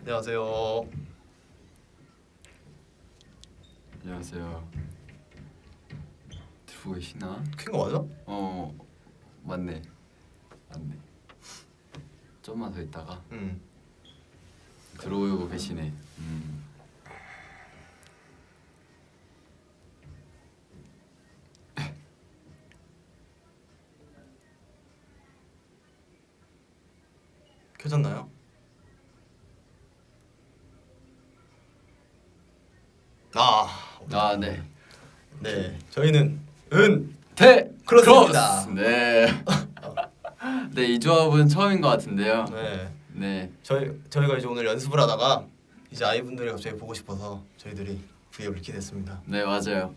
안녕하세요. 안녕하세요. 들고 계시나? 킨거 맞아? 맞네. 좀만 더 있다가 들어오고 계시네. 켜졌나요? 네. 네. 저희는 대 크로스입니다. 네. 네, 이 조합은 처음인 것 같은데요. 네. 저희가 이제 오늘 연습을 하다가 이제 아이분들이 갑자기 보고 싶어서 저희들이 V앱을 키겠습니다. 네, 맞아요.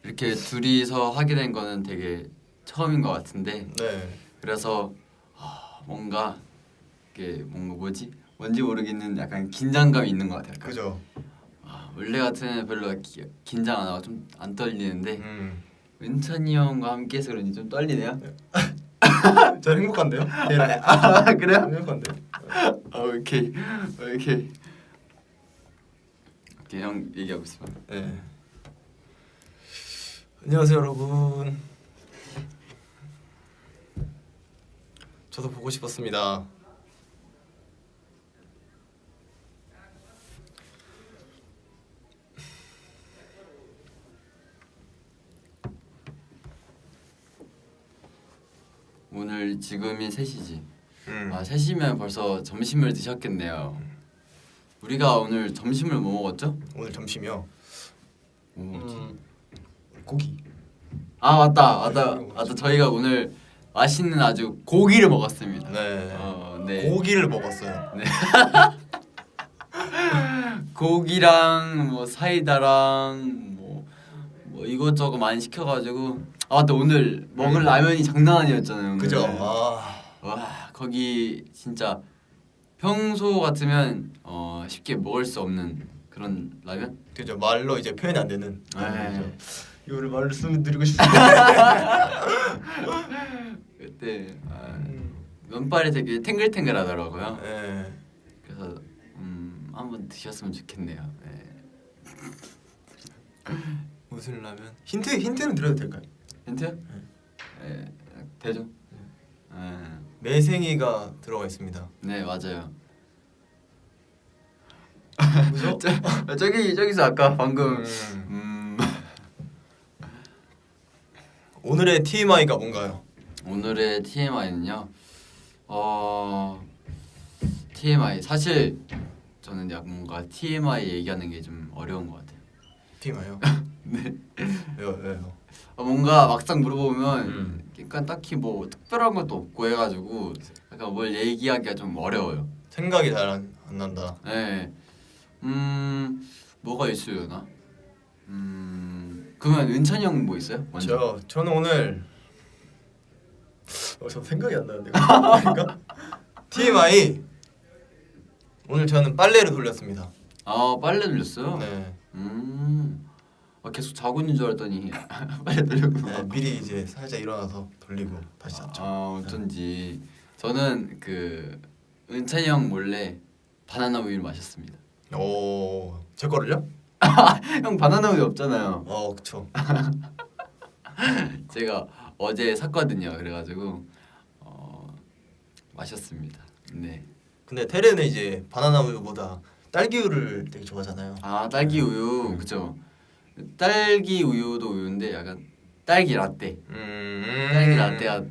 이렇게 둘이서 하게 된 거는 되게 처음인 것 같은데. 네. 그래서 뭔가 이게 뭔지 모르겠는 약간 긴장감이 있는 것 같아요. 약간. 그죠. 원래 같으면 별로 긴장 안 하고 좀 안 떨리는데 은찬이 형과 함께해서 그런지 좀 떨리네요. 저 행복한데요? 네. 그래요? 행복한데요? 오케이 형 얘기하고 있어. 네. 안녕하세요 여러분. 저도 보고 싶었습니다. 오늘 지금이 3시지. 3시면 벌써 점심을 드셨겠네요. 우리가 오늘 점심을 뭐 먹었죠? 오늘 점심이요. 뭐 고기. 맞다. 저희가 오늘 맛있는 아주 고기를 먹었습니다. 네. 고기를 먹었어요. 네. 고기랑 뭐 사이다랑 뭐 이것저것 많이 시켜가지고 맞다, 오늘 먹을 라면이 장난 아니었잖아요. 오늘. 그죠. 와, 거기 진짜 평소 같으면 쉽게 먹을 수 없는 그런 라면? 그죠. 말로 이제 표현이 안 되는. 네. 이거를 말씀드리고 싶은데. 그때 면발이 되게 탱글탱글하더라고요. 네. 그래서 한번 드셨으면 좋겠네요. 네. 무슨 라면? 힌트는 드려도 될까요? 힌트? 네. 되죠. 매생이가 들어가 있습니다. 네, 맞아요. 무서? 저기서 아까 방금 오늘의 TMI가 뭔가요? 오늘의 TMI는요. TMI 사실 저는 약간 뭔가 TMI 얘기하는 게 좀 어려운 것 같아요. TMI요? 네. 왜요? 뭔가 막상 물어보면 약간 딱히 뭐 특별한 것도 없고 해가지고 약간 뭘 얘기하기가 좀 어려워요. 생각이 잘 안 난다. 네. 뭐가 있으려나? 그러면 은찬이 형 뭐 있어요? 먼저. 저는 오늘 저 생각이 안 나는데. 그러니까 TMI 오늘 저는 빨래를 돌렸습니다. 빨래 돌렸어요? 네. 계속 자고 있는 줄 알았더니 빨래 돌렸구나. 네, 미리 이제 살짝 일어나서 돌리고 다시 잤죠. 어쩐지 저는 그 은찬이 형 몰래 바나나 우유를 마셨습니다. 오, 제 거를요? 형 바나나 우유 없잖아요. 그쵸. 제가 어제 샀거든요. 그래가지고 마셨습니다. 네. 근데 테레는 이제 바나나 우유보다 딸기 우유를 되게 좋아하잖아요. 딸기 우유 그죠. 딸기 우유도 우유인데 약간 딸기 라떼. 딸기 라떼가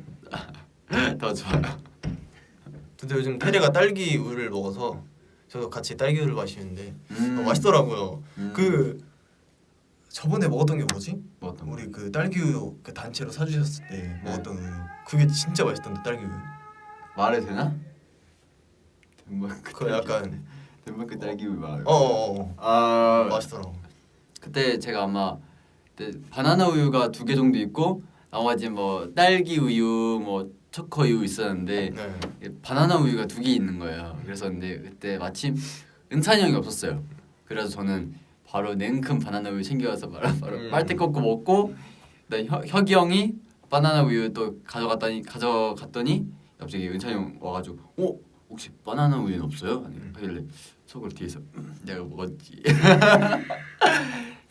더 좋아요. 근데 요즘 테레가 딸기 우유를 먹어서 저도 같이 딸기 우유를 마시는데 맛있더라고요. 그 저번에 먹었던 게 뭐지? 우리 그 딸기 우유 그 단체로 사주셨을 때 먹었던 우유. 그게 진짜 맛있던데 딸기 우유. 말해도 되나? 덴마크 그 약간 덴마크 딸기 우유 말. 맛있더라고. 그때 제가 아마 그때 바나나 우유가 2개 정도 있고 나머지 뭐 딸기 우유 뭐 초코 우유 있었는데 바나나 우유가 2개 있는 거예요. 그래서 근데 그때 마침 은찬이 형이 없었어요. 그래서 저는 바로 냉큼 바나나 우유 챙겨와서 바로 빨대 꽂고 먹고 혁이 형이 바나나 우유 또 가져갔더니 갑자기 은찬이 형 와가지고 혹시 바나나 우유는 없어요? 아니 하길래 속으로 뒤에서 내가 먹었지.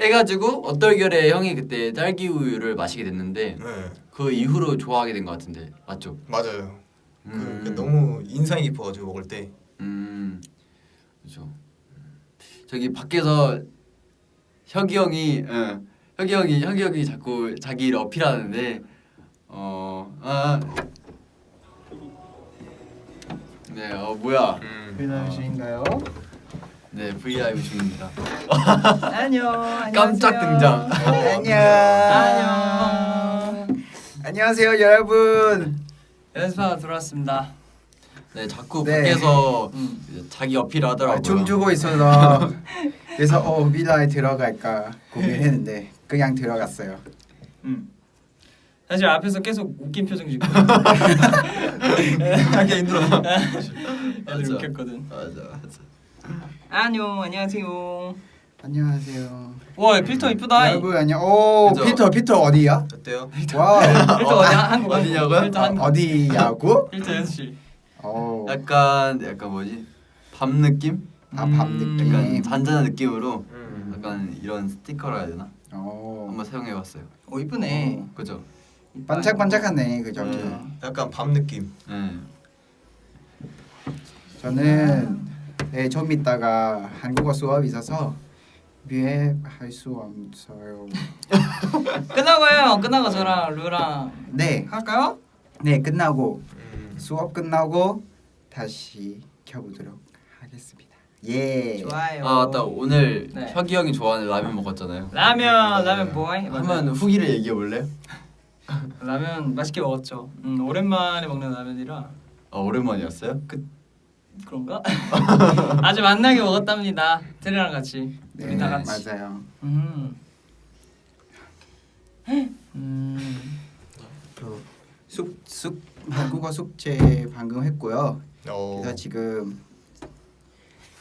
해가지고 어떨결에 형이 그때 딸기 우유를 마시게 됐는데 네. 그 이후로 좋아하게 된 것 같은데 맞죠? 맞아요. 그 너무 인상이 깊어가지고 먹을 때. 그렇죠. 저기 밖에서 혁이 형이 자꾸 자기를 어필하는데 네, 뭐야? 브이라이브인가요? 네, 브이라이브 중입니다. 안녕. 깜짝 등장. 안녕. 안녕하세요, 여러분. 연습하러 들어왔습니다. 네, 자꾸 네. 밖에서 자기 어필을 하더라고요. 춤추고 있어서 그래서 미라에 들어갈까 고민했는데 그냥 들어갔어요. 사실 앞에서 계속 웃긴 표정 짓고 하기 힘들어. 애들 웃겼거든. 맞아. 안녕하세요. 안녕하세요. 와 필터 이쁘다. 여러분 안녕. 오 그죠? 피터 어디야? 어때요? 와 필터 어디 한국 어디냐고요? 필터 한국. 어디야고? 필터 연습실. 오. 약간 뭐지? 밤 느낌? 밤 느낌. 약간 잔잔한 느낌으로 음. 약간 이런 스티커라 해야 되나? 오. 한번 사용해봤어요. 오 이쁘네. 그죠? 반짝반짝하네 그 저기. 약간 밤 느낌. 네. 저는 좀 이따가 한국어 수업이 있어서 위에 할 수 없어요. 끝나고요. 끝나고 저랑 루랑 네, 할까요? 네 끝나고 수업 끝나고 다시 켜보도록 하겠습니다. 예. 좋아요. 아 맞다. 오늘 네. 혁이 형이 좋아하는 라면 먹었잖아요. 라면 보이. 한번 후기를 얘기해 볼래요? 라면 맛있게 먹었죠. 오랜만에 먹는 라면이라 아 오랜만이었어요? 그런가? 아주 맛나게 먹었답니다. 테리랑 같이 네, 우리 다 같이. 맞아요. 숙 한국어 숙제 방금 했고요. 그래서 지금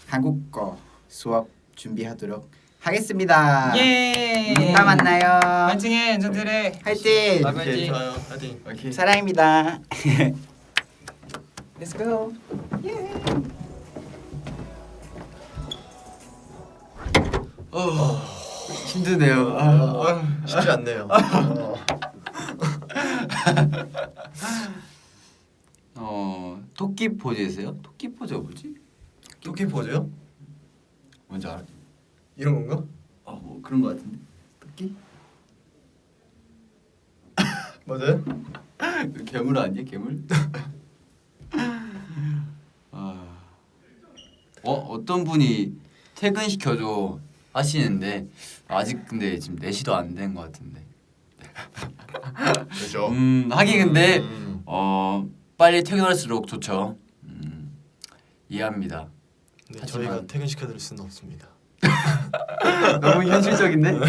한국어 수업 준비하도록 하겠습니다. 예. 이따 만나요. 파이팅해, 전태래. 화이팅. 라면. 오케이 좋아요. 파이팅. 오케이. 사랑입니다. Let's go. 힘드네요. 쉽지 않네요. 토끼 포즈세요? 토끼 포즈가 뭐지? 토끼 포즈요? 뭔지 알아? 이런 건가? 뭐 그런 거 같은데. 토끼? 맞아요? 괴물 아니야? 괴물? 어떤 분이 퇴근 시켜줘 하시는데 아직 근데 지금 4시도 안 된 것 같은데. 그렇죠. 하긴 근데 빨리 퇴근할수록 좋죠. 이해합니다. 네, 하지만- 저희가 퇴근 시켜드릴 수는 없습니다. 너무 현실적인데?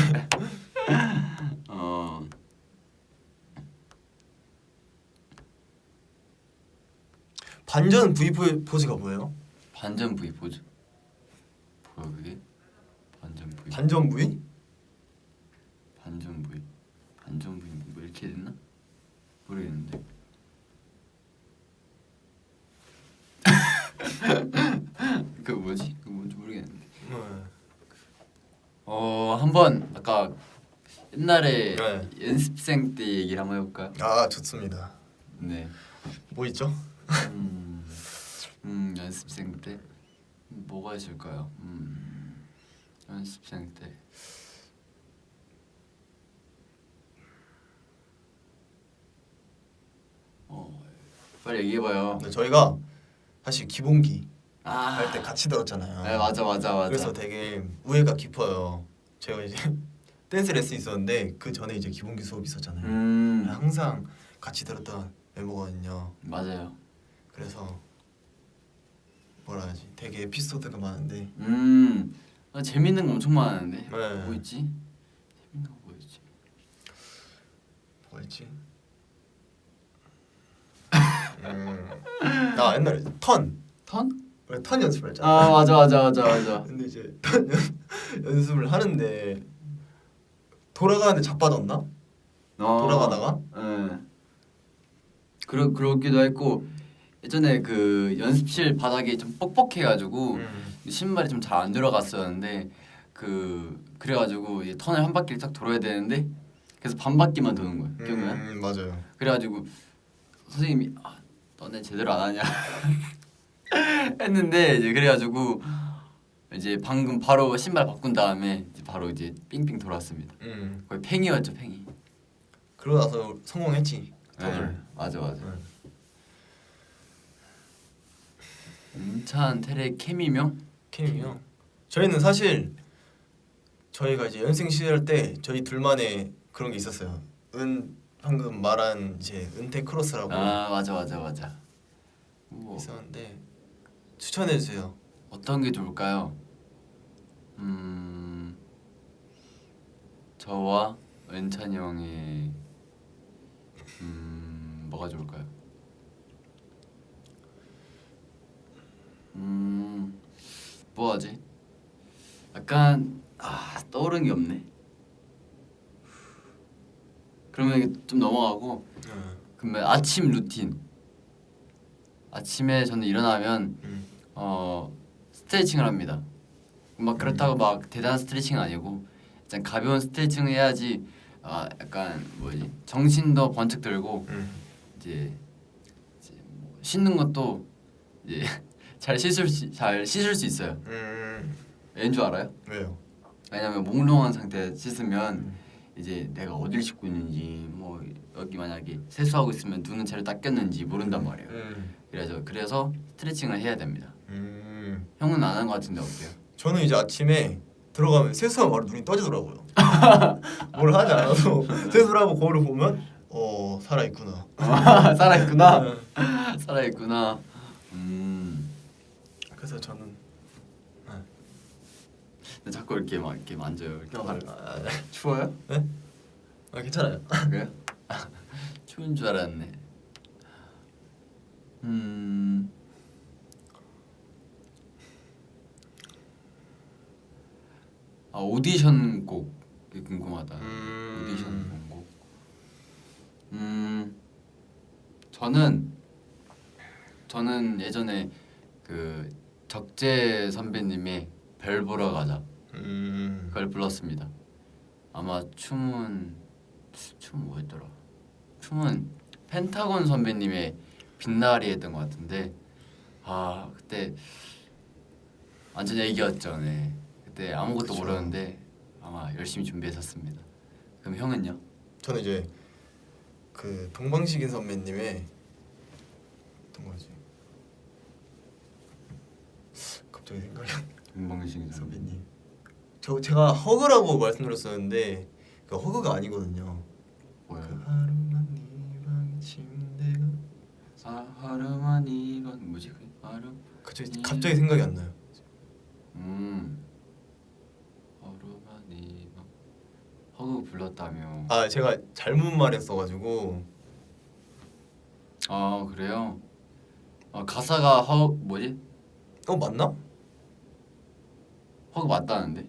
반전 V 포즈가 뭐예요? 반전 V 포즈. 뭐야 그게? 반전 V. 반전 V? 반전 V. 반전 V 뭐 이렇게 됐나? 모르겠는데. 그 뭐지? 그 뭔지 모르겠는데. 한번 아까 옛날에 네. 연습생 때 얘기를 한번 해볼까요? 아 좋습니다. 네. 뭐 있죠? 연습생 때 뭐가 있을까요? 연습생 때 빨리 얘기해봐요. 네, 저희가 사실 기본기 아, 할 때 같이 들었잖아요. 네, 맞아. 그래서 되게 우애가 깊어요. 제가 이제 댄스 레슨 있었는데 그 전에 이제 기본기 수업 있었잖아요. 항상 같이 들었던 멤버거든요. 맞아요. 그래서 뭐라 하지? 되게 에피소드가 많은데. 재밌는 거 엄청 많은데. 네. 뭐 있지? 재밌는 거 뭐 있지? 뭐가 있지? 나 옛날에 턴 원래 턴 연습을 했잖아. 아 맞아. 근데 이제 턴 연습을 하는데 돌아가는데 자빠졌나? 돌아가다가? 네. 그러기도 했고 예전에 그 연습실 바닥이 좀 뻑뻑해가지고 신발이 좀 잘 안 들어갔었는데 그래가지고 이 턴을 한 바퀴를 딱 돌아야 되는데 그래서 반 바퀴만 도는 거예요. 기억나요? 맞아요. 그래가지고 선생님이 너네 제대로 안 하냐 했는데 이제 그래가지고 이제 방금 바로 신발 바꾼 다음에 이제 바로 이제 삥삥 돌았습니다. 거의 팽이였죠, 팽이. 그러고 나서 성공했지. 턴을. 네, 맞아. 은찬, 테레, 케미명? 케미요. 저희는 사실 저희가 이제 연습생 시절 때 저희 둘만의 그런 게 있었어요. 방금 말한 이제 은퇴 크로스라고. 맞아. 뭐, 있었는데 추천해 주세요. 어떤 게 좋을까요? 저와 은찬이 형의 뭐가 좋을까요? 뭐 하지? 약간 떠오르는 게 없네. 그러면 이게 좀 넘어가고 그러면 아침 루틴. 아침에 저는 일어나면 스트레칭을 합니다. 막 그렇다고 막 대단한 스트레칭은 아니고 일단 가벼운 스트레칭을 해야지 약간 뭐지 정신도 번쩍 들고 이제 뭐 씻는 것도 이제 잘 씻을 수 있어요. 왠 줄 알아요? 왜요? 왜냐면 몽롱한 상태 씻으면 이제 내가 어딜 씻고 있는지 뭐 여기 만약에 세수하고 있으면 눈은 잘 닦였는지 모른단 말이에요. 그래서 스트레칭을 해야 됩니다. 형은 안 하는 것 같은데 어때요? 저는 이제 아침에 들어가면 세수하면 바로 눈이 떠지더라고요. 뭘 하지 않아도 세수를 하고 거울을 보면 살아있구나. 살아있구나. 그래서 저는 근데 자꾸 이렇게 막 이렇게 만져요. 이렇게 추워요? 네? 괜찮아요. 그래요? 추운 줄 알았네. 오디션 곡이 궁금하다. 오디션 곡. 저는 예전에 그 적재 선배님의 별 보러 가자 그걸 불렀습니다. 아마 춤은 뭐였더라? 춤은 펜타곤 선배님의 빛나리 했던 것 같은데 그때 완전 애기였죠. 네. 그때 아무것도 그쵸. 모르는데 아마 열심히 준비했었습니다. 그럼 형은요? 저는 이제 그 동방식인 선배님의 어떤 거지? 갑자기 생각이 안 나. 동방신 선배님. 제가 허그라고 말씀드렸었는데 그 허그가 아니거든요. 뭐야? 하루만 네 방의 침대가 하루만 이건 뭐지? 갑자기 생각이 안 나요. 하루만 이건 허그 불렀다며. 제가 잘못 말했어가지고. 그래요? 가사가 뭐지? 맞나? 허그 맞다는데?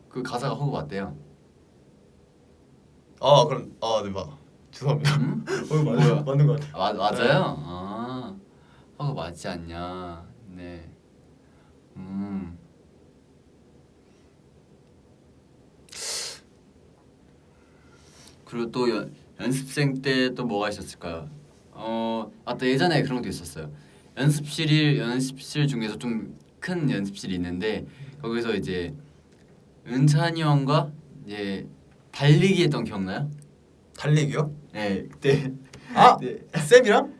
그 가사가 허그 맞대요. 그럼 네 죄송합니다. 뭐야? 맞는 것 같아요. 맞아요? 허그 맞지 않냐? 네. 그리고 또 연습생 때 또 뭐가 있었을까요? 또 예전에 그런 것도 있었어요. 연습실 중에서 좀 큰 연습실이 있는데 거기서 이제 은찬이 형과 이제 달리기 했던 기억나요? 달리기요? 네, 그때 네. 쌤이랑?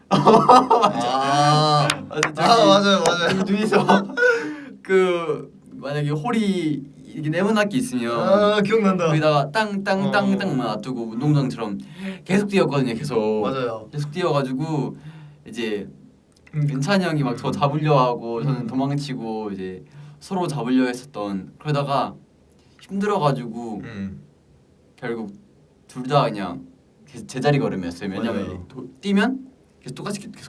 맞아요. 둘이서 그 만약에 홀이 이게 네모나게 있으면 기억난다. 거기다가 땅땅땅땅만 놔두고 운동장처럼 계속 뛰었거든요. 맞아요. 계속 뛰어가지고 이제 은찬이 형이 막 저 잡으려 하고 저는 도망치고 이제 서로 잡으려 했었던 그러다가 힘들어가지고 결국 둘 다 그냥 제자리 걸음이었어요. 왜냐면 뛰면 계속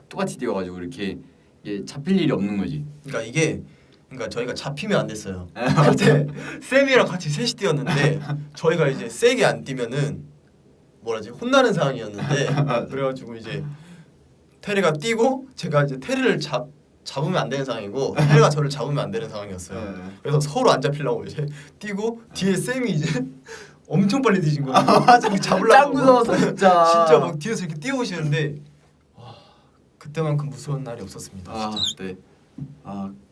똑같이 뛰어가지고 이렇게 이게 잡힐 일이 없는 거지. 그러니까 저희가 잡히면 안 됐어요. 그때 쌤이랑 같이 셋이 뛰었는데 저희가 이제 세게 안 뛰면은 혼나는 상황이었는데 그래가지고 이제 테리가 뛰고 제가 이제 테리를 잡으면 안 되는 상황이고 테리가 저를 잡으면 안 되는 상황이었어요. 그래서 서로 안 잡히려고 이제 뛰고 뒤에 쌤이 이제 엄청 빨리 뛰신 거예요. 잡으려고. 짱 무서웠어 진짜. 진짜 막 뒤에서 이렇게 뛰어오시는데 와, 그때만큼 무서운 날이 없었습니다. 아 진짜. 네.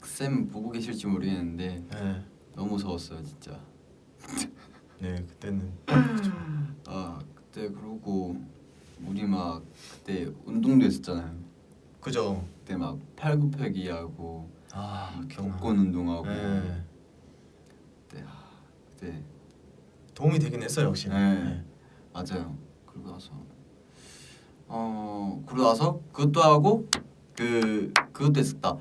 쌤 보고 계실지 모르겠는데 네. 너무 무서웠어요 진짜. 네 그때는 그때 그러고 우리 막 그때 운동도 했었잖아요. 그죠. 그때 막 팔굽혀펴기 하고 기억나. 복근 운동하고 네. 그때 도움이 되긴 했어요 역시. 네. 맞아요. 그러고 나서 그것도 하고 그것도 했었다.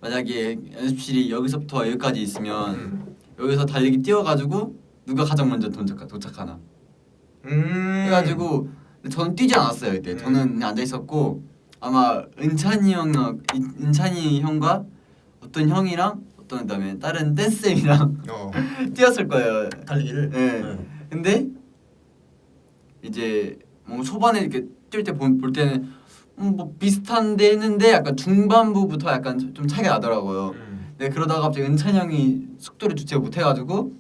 만약에 연습실이 여기서부터 여기까지 있으면 여기서 달리기 뛰어가지고 누가 가장 먼저 도착하나. 해가지고 근데 저는 뛰지 않았어요 이때. 저는 그냥 앉아 있었고 아마 은찬이 형과 어떤 형이랑 그다음에 다른 댄스 쌤이랑 뛰었을 거예요 달리기를. 네. 근데 이제 뭔가 초반에 이렇게 뛸 때 볼 때는 뭐 비슷한데 했는데 약간 중반부부터 약간 좀 차이가 나더라고요. 네, 그러다가 갑자기 은찬이 형이 속도를 주체 못해가지고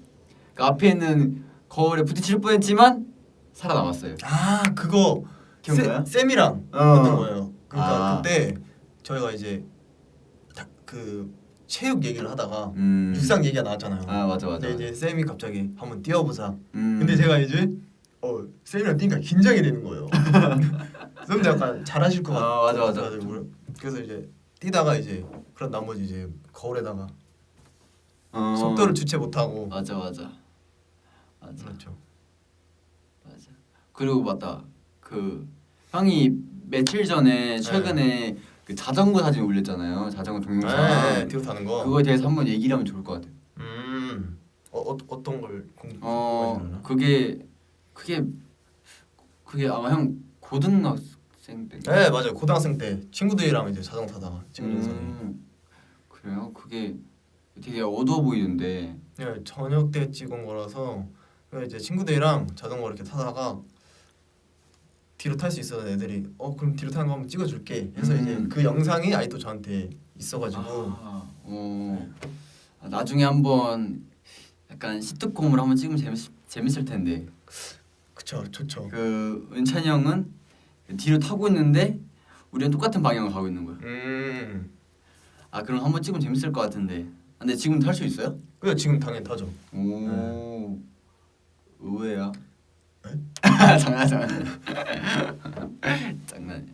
그 앞에 있는 거울에 부딪힐 뻔했지만 살아남았어요. 그거 기억나요? 쌤이랑 했던 거예요. 그러니까 아. 그때 저희가 이제 그 체육 얘기를 하다가 육상 얘기가 나왔잖아요. 맞아. 근데 이제 쌤이 갑자기 한번 뛰어보자. 근데 근데 제가 이제 쌤이랑 뛰니까 긴장이 되는 거예요. 쌤도 약간 잘하실 것 같아. 맞아. 그래서 이제 뛰다가 이제 그런 나머지 이제 거울에다가 속도를 주체 못하고. 맞아. 그렇죠. 맞아. 그리고 맞다. 그 형이 며칠 전에 최근에 그 자전거 사진 올렸잖아요. 자전거 동영상. 뒤로 타는 거. 그거에 대해서 한번 얘기를 하면 좋을 것 같아요. 어떤 걸 궁금하시나? 그게 아마 형 고등학생 때. 네 맞아요. 고등학생 때 친구들이랑 이제 자전거 타다가 찍은 영상이. 그래요? 그게 되게 어두워 보이는데. 네 저녁 때 찍은 거라서 이제 친구들이랑 자전거 이렇게 타다가 뒤로 탈 수 있었던 애들이 그럼 뒤로 타는 거 한번 찍어줄게 해서 이제 그 영상이 아직도 저한테 있어가지고. 나중에 한번 약간 시트콤으로 한번 찍으면 재밌을 텐데. 그쵸 좋죠. 그 은찬이 형은 뒤로 타고 있는데 우리는 똑같은 방향을 가고 있는 거야. 그럼 한번 찍으면 재밌을 것 같은데. 근데 지금 탈 수 있어요? 그래 지금 당연히 타죠. 오 의외야. 네? 장난. 장난이야.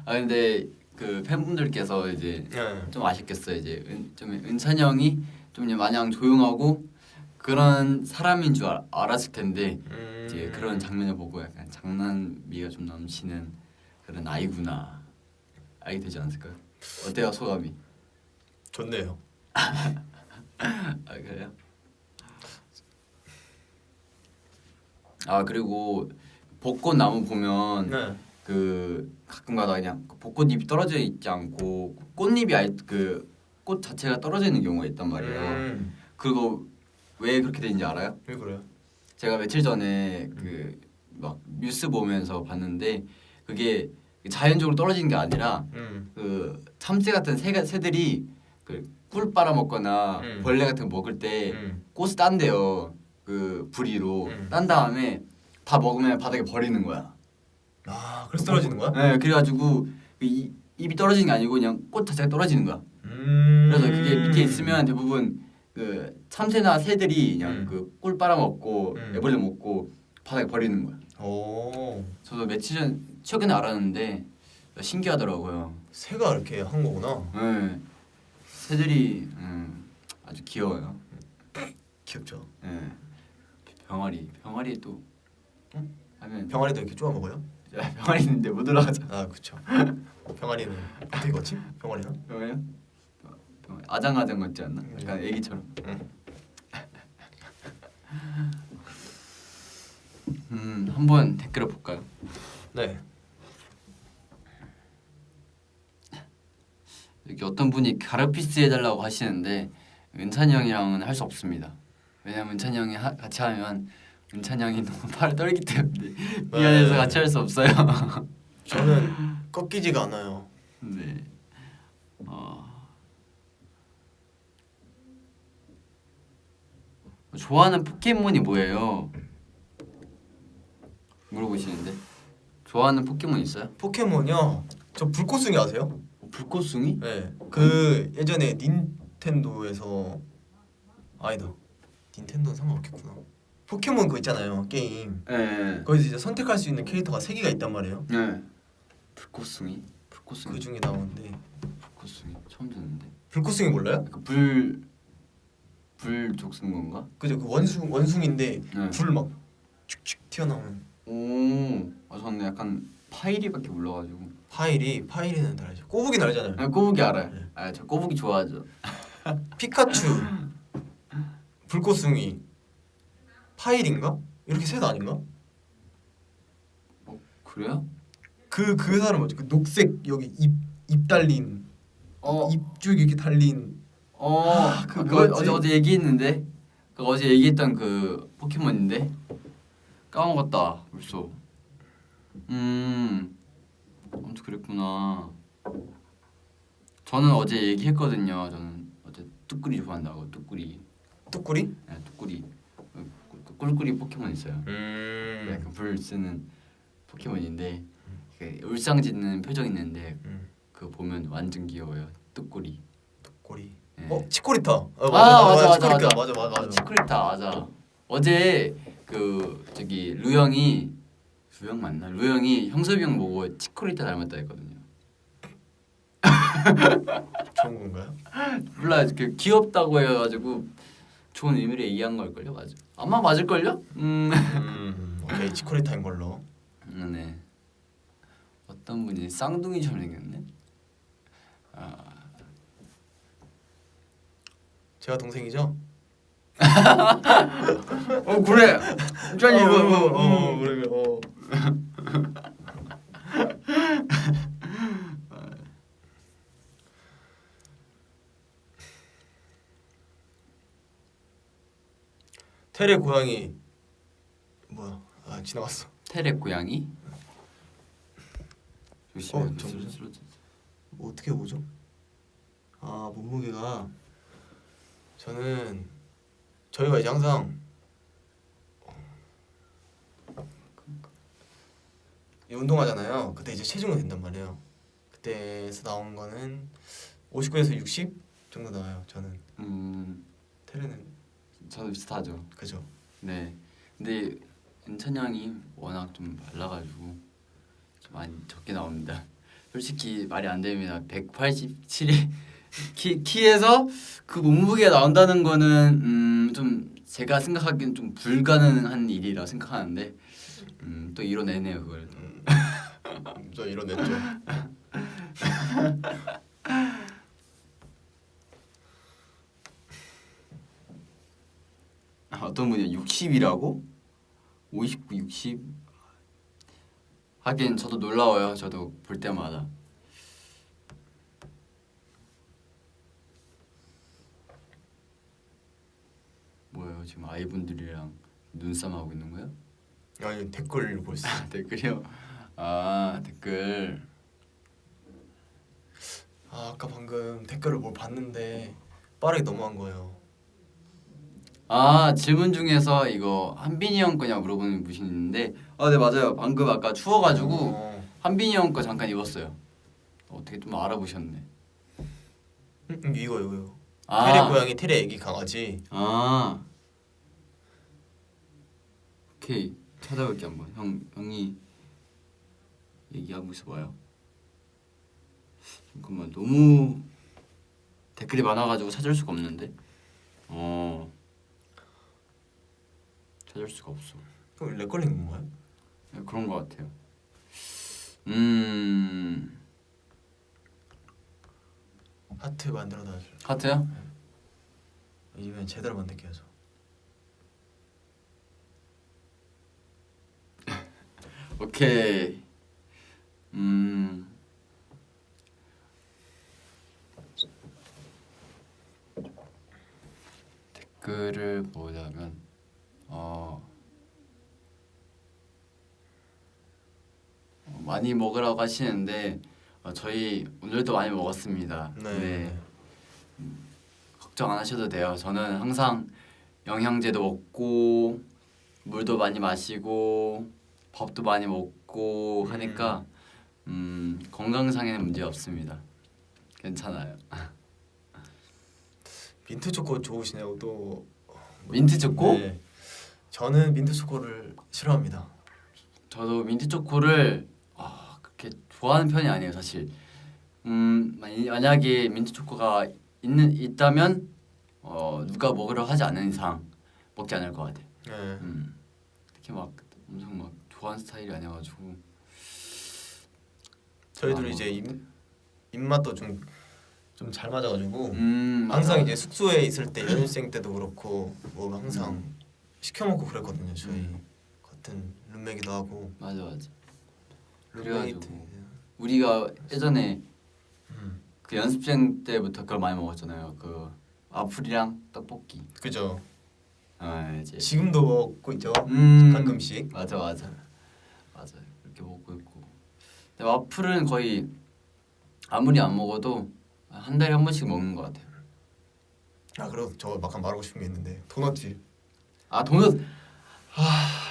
근데 그 팬분들께서 이제 좀 아쉽겠어요. 이제 좀 은찬이 형이 좀 이제 마냥 조용하고 그런 사람인 줄 알았을 텐데 이제 그런 장면을 보고 약간 장난미가 좀 넘치는 그런 아이구나 알게 되지 않았을까요? 어때요 소감이? 좋네요. 그래요? 그리고 벚꽃 나무 보면 그 가끔가다 그냥 벚꽃잎이 떨어져 있지 않고 꽃잎이 꽃 자체가 떨어져 있는 경우가 있단 말이에요. 그거 왜 그렇게 되는지 알아요? 왜 그래요? 제가 며칠 전에 그 막 뉴스 보면서 봤는데 그게 자연적으로 떨어지는 게 아니라 그 참새 같은 새들이 그 꿀 빨아먹거나 벌레 같은 거 먹을 때 꽃을 딴대요. 그 부리로 딴 다음에 다 먹으면 바닥에 버리는 거야. 그래서 떨어지는 거야? 네, 그래가지고 잎이 떨어지는 게 아니고 그냥 꽃 자체가 떨어지는 거야. 그래서 그게 밑에 있으면 대부분 그 참새나 새들이 그냥 그 꿀 빨아먹고 애벌레 먹고 바닥에 버리는 거야. 저도 최근에 알았는데 신기하더라고요. 새가 이렇게 한 거구나. 네, 새들이 아주 귀여워요. 귀엽죠. 네, 병아리 또 하면 병아리도 이렇게 쪼아 먹어요? 병아리 있는데 못 올라가잖아. 그쵸. 병아리는 어떻게 걷지? 병아리는? 병아리요? 아장아장 같지 않나? 약간 애기처럼. 한번 댓글을 볼까요? 네. 여기 어떤 분이 가르피스 해달라고 하시는데 은찬이 형이랑은 할 수 없습니다. 왜냐면 은찬이 형이 같이 하면 은찬이 형이 너무 팔을 떨기 때문에 미안해서 같이 할 수 없어요. 저는 꺾이지가 않아요. 네. 좋아하는 포켓몬이 뭐예요? 물어보시는데 좋아하는 포켓몬 있어요? 포켓몬이요? 저 불꽃숭이 아세요? 불꽃숭이? 네. 그 예전에 닌텐도에서 아니다. 닌텐도는 상관없겠구나. 포켓몬 그 있잖아요 게임. 네. 거기서 이제 선택할 수 있는 캐릭터가 3개가 있단 말이에요. 네. 불꽃숭이? 불꽃숭이. 그 중에 나오는데 불꽃숭이 처음 듣는데. 불꽃숭이 몰라요? 불족 쓴 건가? 그죠? 그 원숭인데 네. 불 막 축축 튀어나오는. 저는 약간 파이리밖에 몰라가지고. 파이리는 다르죠. 꼬부기 알잖아요. 네, 꼬부기 알아요. 네. 저 꼬부기 좋아하죠. 피카츄, 불꽃숭이, 파일인가? 이렇게 셋 아닌가? 그래요? 그 사람 뭐지? 그 녹색 여기 입 달린 입쭉 이렇게 달린 그거 어제 얘기했는데 어제 얘기했던 그 포켓몬인데 까먹었다 벌써. 아무튼 그랬구나. 저는 어제 얘기했거든요. 저는 어제 뚜꾸리 좋아한다고. 뚜꾸리? 네, 뚜꾸리. 꿀꿀이 포켓몬 있어요. 약간 불 쓰는 포켓몬인데 울상짓는 표정 있는데 그 보면 완전 귀여워요. 뚜꾸리. 네. 치코리타. 맞아. 치코리타 맞아. 어제 그 저기 루영이 맞나? 루영이 형섭이 형 보고 치코리타 닮았다 했거든요. 좋은 건가요? 몰라요. 그 귀엽다고 해가지고 좋은 의미로 이해한 걸걸요. 맞아. 아마 맞을걸요? 오케이 치코리타인 걸로. 네. 어떤 분이 쌍둥이처럼 생겼네. 제가 동생이죠? 그래. 짠이 그래. 테레 고양이 뭐야? 지나갔어. 테레 고양이? 조심해. 잠시만. 어떻게 보죠? 몸무게가 저희가 이제 항상 운동하잖아요. 그때 이제 체중은 된단 말이에요. 그때에서 나온 거는 59에서 60 정도 나와요. 저는. 테레는 저도 비슷하죠. 그죠. 네. 근데 은찬이 형이 워낙 좀 말라가지고 좀 많이 적게 나옵니다. 솔직히 말이 안 됩니다. 187이 키에서 그 몸무게가 나온다는 거는 좀 제가 생각하기엔 좀 불가능한 일이라 생각하는데 또 이뤄내네요 그걸. 저 이뤄냈죠. 어떤 분이 60이라고? 59, 60? 하긴 저도 놀라워요. 저도 볼 때마다. 뭐예요? 지금 아이분들이랑 눈싸움 하고 있는 거야? 아니 댓글 읽고 있어. 댓글이요? 댓글. 아까 방금 댓글을 뭘 봤는데 빠르게 넘어간 거예요. 질문 중에서 이거 한빈이 형 거냐 물어보는 분이 있는데 네 맞아요. 방금 아까 추워가지고 한빈이 형 거 잠깐 입었어요. 어떻게 좀 알아보셨네. 이거요. 테레 고양이, 테레 애기 강아지. 오케이 찾아볼게 한번. 형이 얘기하고 있어봐요. 잠깐만 너무 댓글이 많아가지고 찾을 수가 없는데. 찾을 수가 없어. 그럼 렉 걸린 건가요? 네, 그런 것 같아요. 하트 만들어 놔줘. 하트요? 이면 제대로 만들게 하죠. 오케이. 댓글을 뭐냐면 많이 먹으라고 하시는데 저희 오늘도 많이 먹었습니다. 네. 걱정 안 하셔도 돼요. 저는 항상 영양제도 먹고 물도 많이 마시고 밥도 많이 먹고 하니까 건강상에는 문제 없습니다. 괜찮아요. 민트 초코 좋으시네요. 또 민트 초코? 네. 저는 민트 초코를 싫어합니다. 저도 민트 초코를 그렇게 좋아하는 편이 아니에요, 사실. 만약에 민트 초코가 있다면 누가 먹으려 하지 않는 이상 먹지 않을 것 같아요. 네. 특히 막 엄청 막 좋아하는 스타일이 아니어가지고 저희들 이제 입맛도 좀 잘 맞아가지고 맞아. 항상 이제 숙소에 있을 때 연습생 때도 그렇고 뭐 항상 시켜 먹고 그랬거든요. 저희 같은 룸메기도 하고. 맞아. 룸메이트. 그래가지고 우리가 예전에 그 연습생 때부터 그걸 많이 먹었잖아요. 그 와플이랑 떡볶이. 그죠. 이제 지금도 먹고 있죠. 가끔씩. 맞아. 그렇게 먹고 있고. 근데 와플은 거의 아무리 안 먹어도 한 달에 한 번씩 먹는 것 같아요. 그리고 저 막간 말하고 싶은 게 있는데 도넛집. 도넛.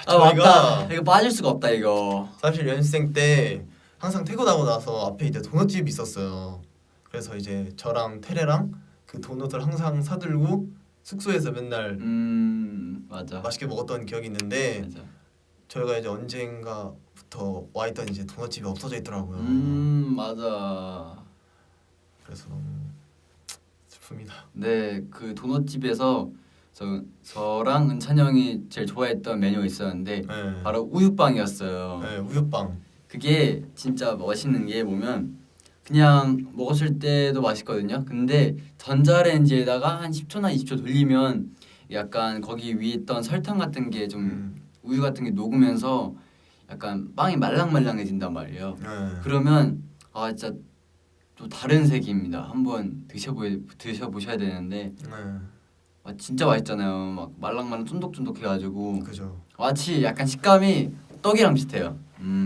저희가 맞다. 이거 빠질 수가 없다 이거. 사실 연습생 때 항상 퇴근하고 나서 앞에 이제 도넛집이 있었어요. 그래서 이제 저랑 테레랑 그 도넛을 항상 사들고 숙소에서 맨날 맞아. 맛있게 먹었던 기억이 있는데 맞아. 저희가 이제 언젠가부터 와 있던 이제 도넛집이 없어져 있더라고요. 맞아. 그래서 너무 슬픕니다. 네, 그 도넛집에서 저랑 은찬 형이 제일 좋아했던 메뉴가 있었는데 네. 바로 우유빵이었어요. 네, 우유빵. 그게 진짜 멋있는 게 보면 그냥 먹었을 때도 맛있거든요. 근데 전자레인지에다가 한 10초나 20초 돌리면 약간 거기 위에 있던 설탕 같은 게 좀 우유 같은 게 녹으면서 약간 빵이 말랑말랑해진단 말이에요. 네. 그러면 진짜 또 다른 색입니다. 한번 드셔보셔야 되는데 네. 진짜 맛있잖아요. 막 말랑말랑 쫀득쫀득해가지고 그죠. 마치 약간 식감이 떡이랑 비슷해요.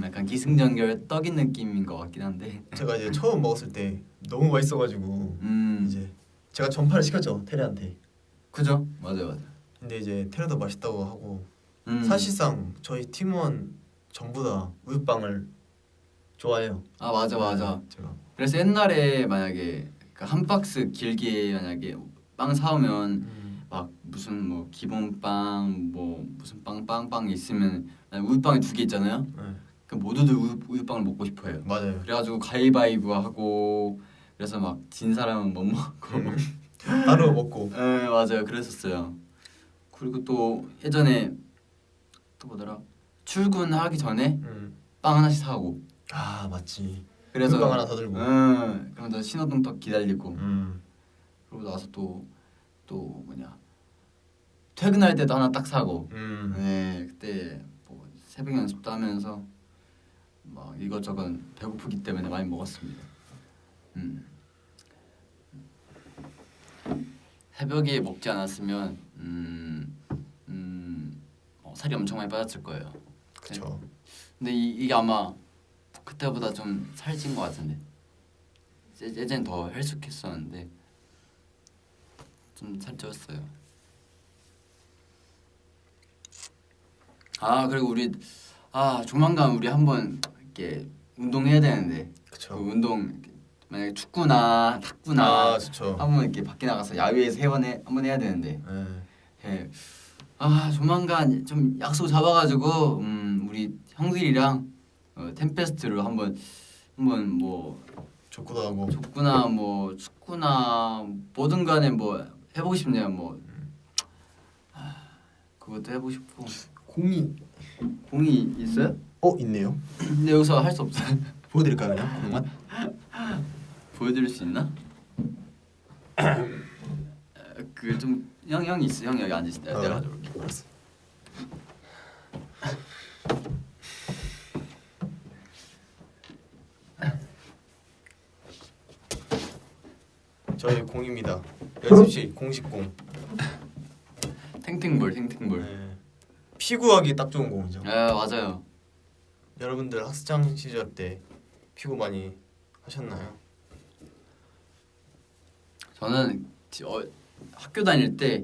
약간 기승전결 떡인 느낌인 것 같긴 한데 제가 이제 처음 먹었을 때 너무 맛있어가지고 이제 제가 전파를 시켰죠 테레한테. 그죠? 맞아요. 근데 이제 테레도 맛있다고 하고 사실상 저희 팀원 전부 다 우유빵을 좋아해요. 맞아. 제가. 그래서 옛날에 만약에 그 한 박스 길게 만약에 빵 사오면 막 무슨 뭐 기본빵 뭐 무슨 빵 있으면 우유빵이 2개 있잖아요. 네. 그 모두들 우유빵을 먹고 싶어해요. 맞아요. 그래가지고 가위바위보 하고 그래서 막 진 사람은 못 먹고 따로 먹고. 네 맞아요. 그랬었어요. 그리고 또 예전에 또 뭐더라 출근하기 전에 빵 하나씩 사고 맞지. 그래서 빵 하나 사들고. 그러면서 신호등 딱 기다리고 그러고 나서 또 뭐냐 퇴근할 때도 하나 딱 사고 네 그때 뭐 새벽 연습도 하면서 막 이것저것 배고프기 때문에 많이 먹었습니다. 새벽에 먹지 않았으면 살이 엄청 많이 빠졌을 거예요. 그렇죠. 근데 이게 아마 그때보다 좀 살찐 것 같은데 예전엔 더 헬쑥했었는데 좀 살쪘어요. 그리고 우리 조만간 우리 한번 이렇게 운동해야 되는데 그쵸. 그 운동 만약에 축구나 탁구나 좋죠. 한번 이렇게 밖에 나가서 야외에서 한번 해야 되는데 네. 조만간 좀 약속 잡아가지고 우리 형들이랑 템페스트로 한번 뭐 족구도 하고. 족구나 뭐 축구나 뭐든 간에 뭐 해보고 싶네요. 뭐 그것도 해보고 싶고. 공이 있어요? 있네요. 근데 여기서 할 수 없어요. 보여드릴까요 그냥 공만? 보여드릴 수 있나? 그 좀 형이 있어. 형 여기 앉으시. 내가 가져올게. 알았어. 저희 공입니다. 연습실 공식 공. 탱탱볼. 네. 피구하기 딱 좋은 공이죠. 아 맞아요. 여러분들 학창 시절 때 피구 많이 하셨나요? 저는 학교 다닐 때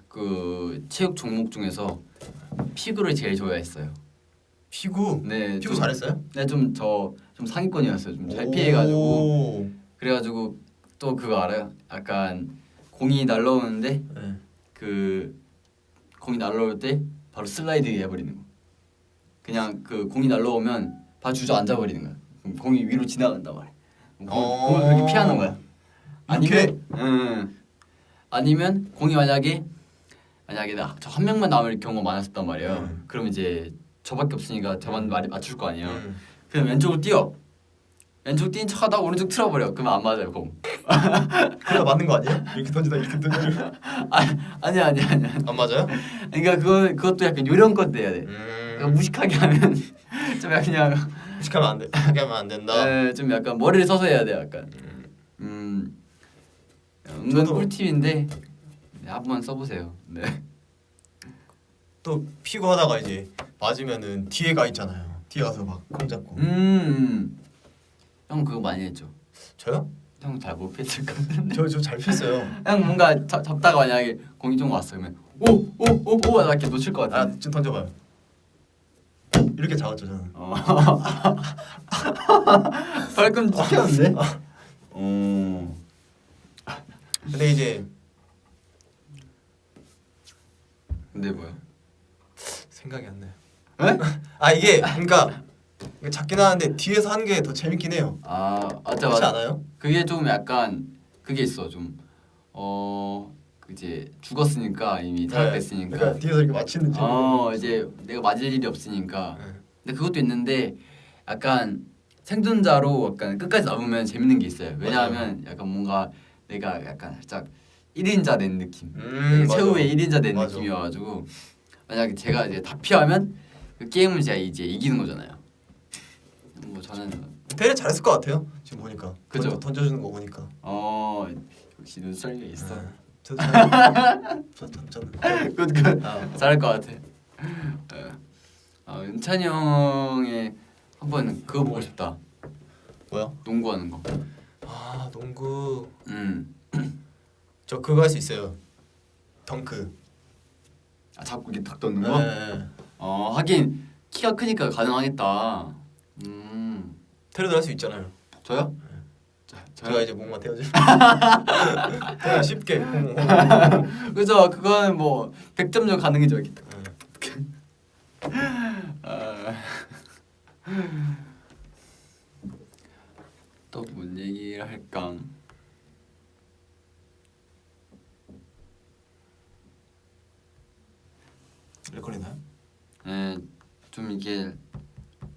그 체육 종목 중에서 피구를 제일 좋아했어요. 피구? 네, 피구 잘했어요? 네, 좀 상위권이었어요. 좀 잘 오. 피해가지고 그래가지고 또 그거 알아요? 약간 공이 날라오는데 네. 그 공이 날라올 때 바로 슬라이드 해버리는 거. 그냥 그 공이 날라오면 바로 주저앉아 버리는 거야. 그럼 공이 위로 지나간단 말이야. 공을 그렇게 피하는 거야. 아니면 공이 만약에 저 한 명만 남을 경우가 많았었단 말이에요. 그럼 이제 저밖에 없으니까 저만 맞출 거 아니에요. 그럼 왼쪽으로 뛰어. 왼쪽 뛰는 척하다가 오른쪽 틀어버려. 그러면 안 맞아요 공. 그러다 맞는 거 아니에요? 이렇게 던지다 이렇게 던지면 아니야. 안 맞아요? 그러니까 그것도 약간 요령껏 돼야 돼. 그러니까 무식하게 하면 좀 약간 그냥 무식하면 안 돼. 하게 하면 안 된다. 네, 좀 약간 머리를 써서 해야 돼 약간. 은근 저도- 꿀팁인데 네, 한번 써보세요. 네. 또 피구 하다가 이제 맞으면은 뒤에 가 있잖아요. 뒤에 가서 막 공 잡고. 형 그거 많이 했죠. 저요? 형 잘 못 피했을 것 같은데. 저 잘 피했어요. 형 뭔가 잡다가 만약에 공이 좀 왔어 그러면 오오오오 이렇게 놓칠 것 같아. 좀 던져봐요. 이렇게 잡았죠 저는. 발금 찍혔는데. 근데 이제 근데 뭐야? 생각이 안 나요. 에? 아 이게 그러니까 작긴 하는데 뒤에서 하는 게 더 재밌긴 해요. 맞아 그렇지 맞아. 않아요? 그게 좀 약간 그게 있어 좀 이제 죽었으니까 이미 탈락됐으니까. 그러니까 뒤에서 이렇게 맞히는 재미. 이제 내가 맞을 일이 없으니까. 네. 근데 그것도 있는데 약간 생존자로 약간 끝까지 남으면 재밌는 게 있어요. 왜냐하면 약간 뭔가 내가 약간 살짝 1인자 된 느낌. 최후의 1인자 된 맞아. 느낌이어가지고 만약에 제가 이제 다 피하면 그 게임을 제가 이제 이기는 거잖아요. 뭐 저는 되게 잘했을 것 같아요. 지금 보니까. 그죠? 던져주는 거 보니까. 역시 눈썰미가 있어. 저도 잘. 저는. 굿. 잘할 것 같아. 은찬이 형의 한번 그거 보고 싶다. 뭐야? 농구하는 거. 아 농구. 음. 저 그거 할 수 있어요. 덩크. 잡고 이렇게 탁 던는 거? 네. 하긴 키가 크니까 가능하겠다. 테러도 할 수 있잖아요. 저요? 제가 이제 목만 태워줘. 그냥 쉽게. 그죠? 그거는 뭐 100점 가능이죠. 이렇게. 또 뭔 얘기를 할까? 렉 걸리나요? 네, 좀 이게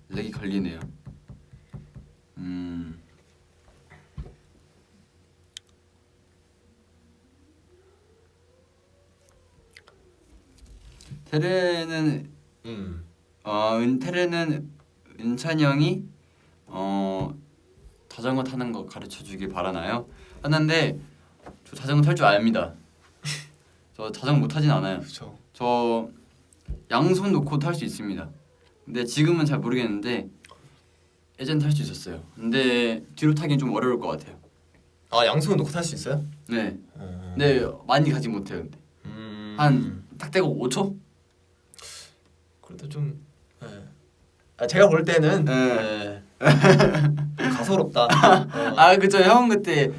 렉이 걸리네요. 테레는 테레는 은찬이 형이 자전거 타는 거 가르쳐 주길 바라나요? 하는데 저 자전거 탈 줄 압니다. 저 자전거 못 타진 않아요. 그렇죠. 저 양손 놓고 탈 수 있습니다. 근데 지금은 잘 모르겠는데 예전 탈 수 있었어요. 근데 뒤로 타기는 좀 어려울 것 같아요. 아 양손 놓고 탈 수 있어요? 네. 네 많이 가지 못해요. 근데 한 딱 떼고 5초? 그래도 좀. 네. 제가 볼 때는 네. 가소롭다. 그쵸. 형 그때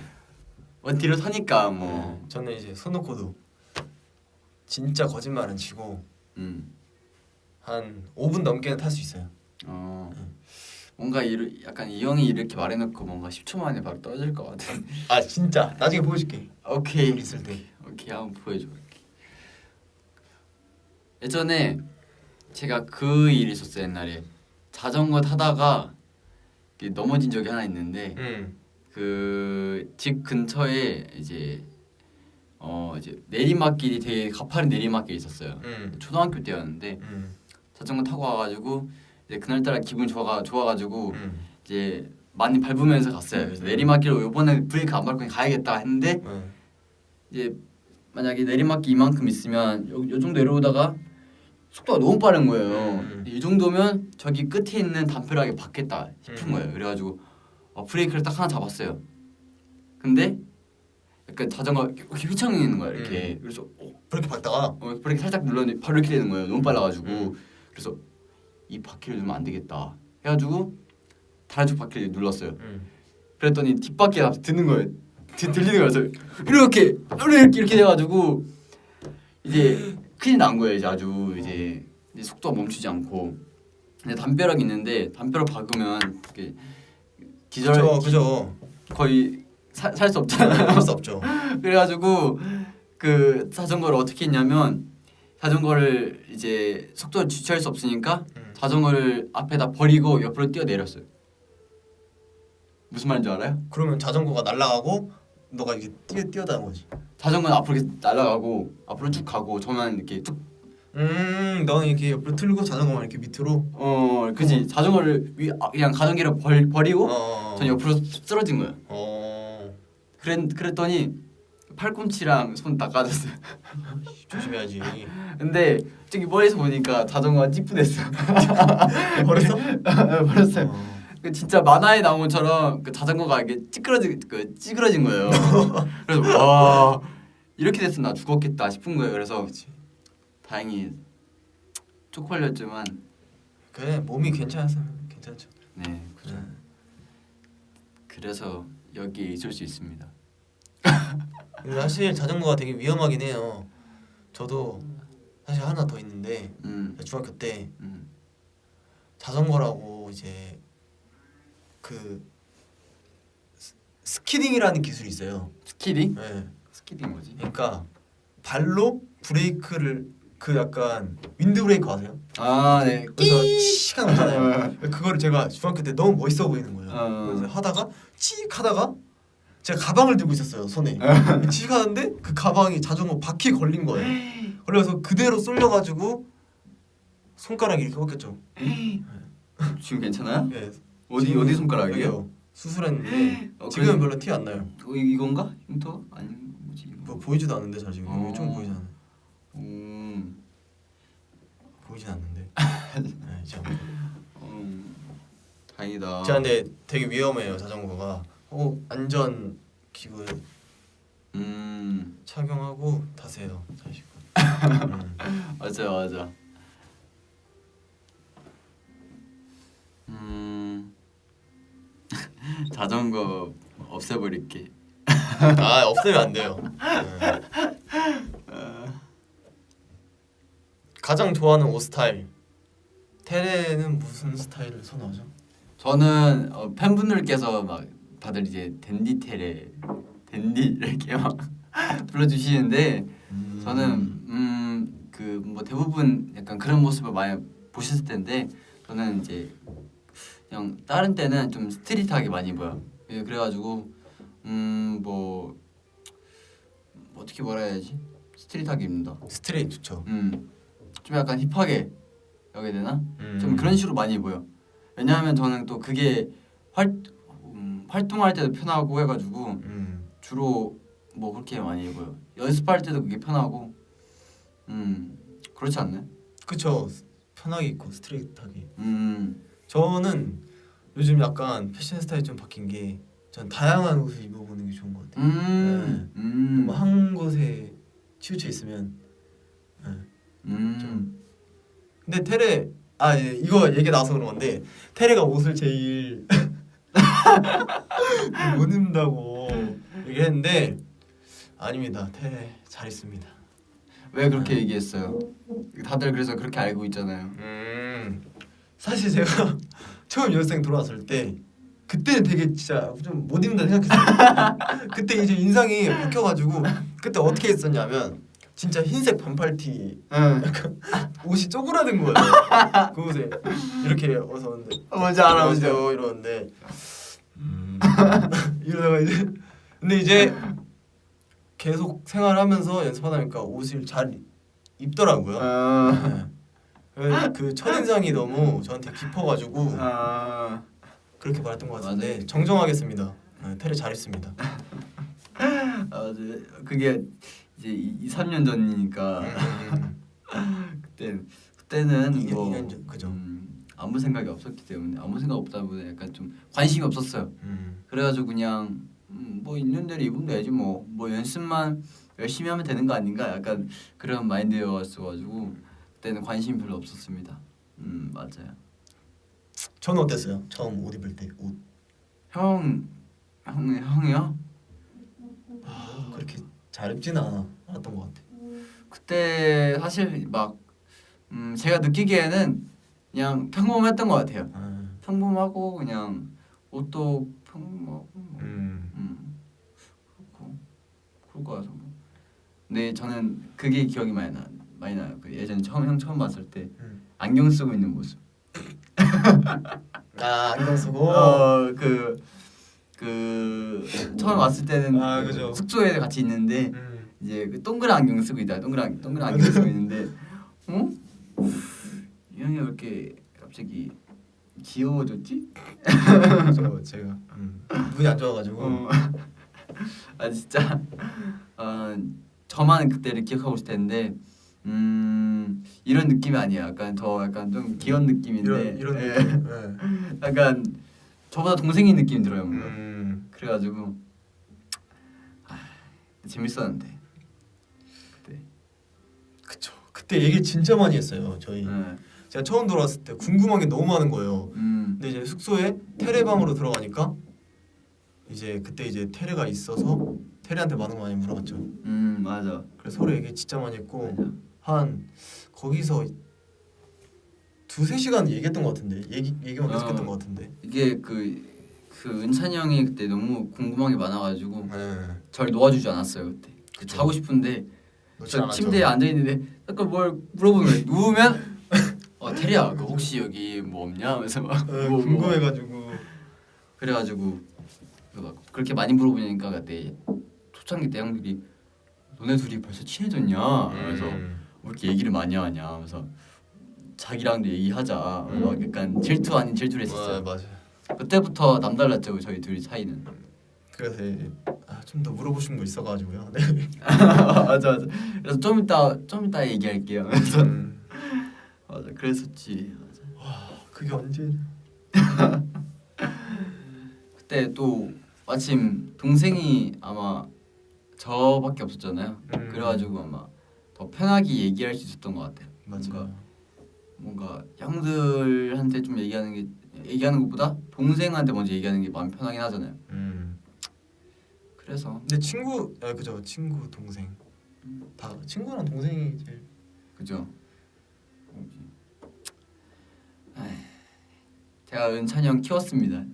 뒤로 타니까 뭐. 저는 이제 손 놓고도 진짜 거짓말은 치고 한 5분 넘게는 탈 수 있어요. 뭔가 약간 이 형이 이렇게 말해놓고 뭔가 10초 만에 바로 떨어질 것 같은. 아 진짜 나중에 보여줄게. 오케이. 있을 때. 오케이 한번 보여줘. 예전에 제가 그 일이 있었어요. 옛날에 자전거 타다가 넘어진 적이 하나 있는데 그 집 근처에 이제 내리막길이 되게 가파른 내리막길이 있었어요. 초등학교 때였는데 자전거 타고 와가지고 이제 그날따라 기분이 좋아가지고 이제 많이 밟으면서 갔어요. 그래서 내리막길로 이번에 브레이크 안 밟고 그냥 가야겠다 했는데 이제 만약에 내리막길 이만큼 있으면 요 정도 내려오다가 속도가 너무 빠른 거예요. 이 정도면 저기 끝에 있는 담벼락에 박겠다 싶은 거예요. 그래가지고 브레이크를 딱 하나 잡았어요. 근데 약간 자전거 이렇게 휘청이는 거야 이렇게. 그래서 그렇게 밟다가 브레이크 살짝 눌렀는데 바로 이렇게 되는 거예요. 너무 빨라가지고. 그래서 이 바퀴를 누르면 안 되겠다 해가지고 다른 쪽 바퀴를 눌렀어요. 그랬더니 뒷바퀴가 드는 거예요. 들리는 거예요. 그래서 이렇게 돼가지고 이제 큰일 난 거예요. 이제 아주 이제 속도가 멈추지 않고. 근데 담벼락이 있는데 담벼락 박으면 이렇게 그죠. 거의 살 수 없잖아요. 할 수 없죠. 그래가지고 그 자전거를 어떻게 했냐면 자전거를 이제 속도를 주체할 수 없으니까 자전거를 앞에다 버리고 옆으로 뛰어내렸어요. 무슨 말인지 알아요? 그러면 자전거가 날아가고 너가 이게 뛰어다는 거지. 자전거는 앞으로 이렇게 날아가고 앞으로 쭉 가고 저는 이렇게 쭉. 너는 이렇게 옆으로 틀고 자전거만 이렇게 밑으로. 그지. 자전거를 그냥 가전기를 버리고 저는 옆으로 쓰러진 거예요. 그랬더니 팔꿈치랑 손 다 까졌어요. 조심해야지. 근데 저기 멀리서 보니까 자전거가 찌푸댔어. 버렸어? 버렸어요. 그 진짜 만화에 나온 것처럼 그 자전거가 이게 찌그러진 거예요. 그래서 와 이렇게 됐으면 나 죽었겠다 싶은 거예요. 그래서 다행히 쪽팔렸지만 그래 몸이 괜찮았으면 괜찮죠. 네 그죠. 그래서 여기에 있을 수 있습니다. 근데 사실 자전거가 되게 위험하긴 해요. 저도 사실 하나 더 있는데 중학교 때 자전거라고 이제 그 스키딩이라는 기술이 있어요. 스키딩? 네. 스키딩 뭐지? 그러니까 발로 브레이크를 그 약간 윈드 브레이크 아세요? 아 네. 그래서 치가 나잖아요. 그거를 제가 중학교 때 너무 멋있어 보이는 거예요. 그래서 하다가 칙 하다가 제가 가방을 들고 있었어요 손에. 칙 하는데 그 가방이 자전거 바퀴에 걸린 거예요. 그래서 그대로 쏠려가지고 손가락이 이렇게 꺾였죠. 지금 괜찮아요? 네. 어디 손가락이에요? 수술했는데 지금은 별로 티 안 나요. 이건가? 흉터? 아니 뭐지? 뭐 보이지도 않는데 잘 지금 여기 좀 보이지 않아요. 보이진 않는데. 네, 이제 다행이다. 제가 근데 되게 위험해요 자전거가. 안전 기구 착용하고 타세요. 자식. 맞아. 자전거 없애버릴게. 없애면 안 돼요. 가장 좋아하는 옷 스타일. 테레는 무슨 스타일을 선호하죠? 저는 팬분들께서 막 다들 이제 댄디 이렇게 막 불러주시는데 저는 그 뭐 대부분 약간 그런 모습을 많이 보셨을 텐데 저는 이제 그냥 다른 때는 좀 스트릿하게 많이 입어요. 그래가지고 뭐 어떻게 뭐라 해야지? 스트릿하게 입는다. 스트레이트 좋죠. 좀 약간 힙하게 여기 되나? 좀 그런 식으로 많이 입어요. 왜냐하면 저는 또 그게 활동할 때도 편하고 해가지고 주로 뭐 그렇게 많이 입어요. 연습할 때도 그게 편하고 그렇지 않나요? 그쵸. 편하게 입고 스트레이트하게. 저는 요즘 약간 패션 스타일이 좀 바뀐 게 전 다양한 옷을 입어보는 게 좋은 것 같아요. 뭐 한 곳에 치우쳐 있으면 좀. 근데 테레 이거 얘기 나와서 그런 건데 테레가 옷을 제일 못 입는다고 얘기했는데 아닙니다. 테레 잘 입습니다. 왜 그렇게 얘기했어요? 다들 그래서 그렇게 알고 있잖아요. 사실 제가 처음 연습생 들어왔을 때 그때는 되게 진짜 좀 못 입는다 생각했어요. 그때 이제 인상이 바뀌어가지고 그때 어떻게 했었냐면 진짜 흰색 반팔티 약간 옷이 쪼그라든 거예요. 그 옷에 이렇게 어서 오는데 뭔지 알아, 뭔지 이러는데 이러다가 이제 근데 이제 계속 생활하면서 연습하다 보니까 옷을 잘 입더라고요. 그 첫인상이 너무 저한테 깊어가지고 그렇게 말했던 것 같은데 맞아요. 정정하겠습니다. 테레 잘 입습니다. 그게 이제 3년 전이니까 그때는 2년 전, 그죠. 아무 생각이 없었기 때문에 아무 생각 없다 보니 약간 좀 관심이 없었어요. 그래가지고 그냥 뭐 있는 대로 입으면 되지 뭐 연습만 열심히 하면 되는 거 아닌가 약간 그런 마인드였어가지고 그때는 관심이 별로 없었습니다. 맞아요. 저는 어땠어요? 처음 옷 입을 때 옷. 형이요? 그렇게 잘 입지는 않았던 것 같아. 그때 사실 막 제가 느끼기에는 그냥 평범했던 것 같아요. 평범하고 그냥 옷도 평범하고 그럴 거 같아서. 근데 저는 그게 기억이 많이 나요. 그 예전에 형 처음 봤을 때 안경 쓰고 있는 모습. 안경 쓰고. 그 처음 왔을 때는 그죠. 숙소에 같이 있는데 이제 그 동그란 안경 쓰고 있다. 동그란 안경 쓰고 있는데 이 형이 왜 이렇게 갑자기 귀여워졌지? 제가 눈이 안 좋아가지고. 아 진짜 저만 그때를 기억하고 있을 텐데 이런 느낌이 아니에요. 약간 좀 귀여운 느낌인데 이런 예. 느낌. 네. 약간 저보다 동생인 느낌이 들어요. 뭔가. 그래가지고 재밌었는데 그때. 그쵸. 그때 얘기 진짜 많이 했어요. 저희. 제가 처음 돌아왔을 때 궁금한 게 너무 많은 거예요. 근데 이제 숙소에 테레방으로 들어가니까 이제 그때 이제 테레가 있어서 테레한테 많은 거 많이 물어봤죠. 맞아. 그래서 서로 얘기 진짜 많이 했고 맞아. 한 거기서 2-3시간 얘기했던 것 같은데 얘기만 계속했던 것 같은데. 이게 그 은찬이 형이 그때 너무 궁금한 게 많아가지고 네. 절 놓아주지 않았어요 그때. 그쵸. 자고 싶은데 놓지 저 않았죠. 침대에 앉아 있는데 약간 뭘 물어보는 거예요. 누우면 테리야 그 혹시 여기 뭐 없냐 하면서 막 궁금해가지고. 그래가지고 막 그렇게 많이 물어보니까 그때 초창기 때 형들이 너네 둘이 벌써 친해졌냐 그래서 왜 이렇게 얘기를 많이 하냐 하면서 자기랑도 얘기하자 막 약간 질투 아닌 질투를 했었어요. 맞아. 그때부터 남달랐죠 저희 둘이 사이는. 그래서 좀 더 물어보신 거 있어가지고요. 네. 맞아. 그래서 좀 이따 얘기할게요. 그래서 맞아 그랬었지. 맞아. 와 그게 언제? 그때 또 마침 동생이 아마 저밖에 없었잖아요. 그래가지고 아마 더 편하게 얘기할 수 있었던 것 같아요. 뭔가 형들한테 좀 얘기하는 것보다 동생한테 먼저 얘기하는 게 마음 편하긴 하잖아요. 그래서 근데 그죠. 친구 동생 다 친구랑 동생이 제일. 그죠. 제가 은찬이 형 키웠습니다.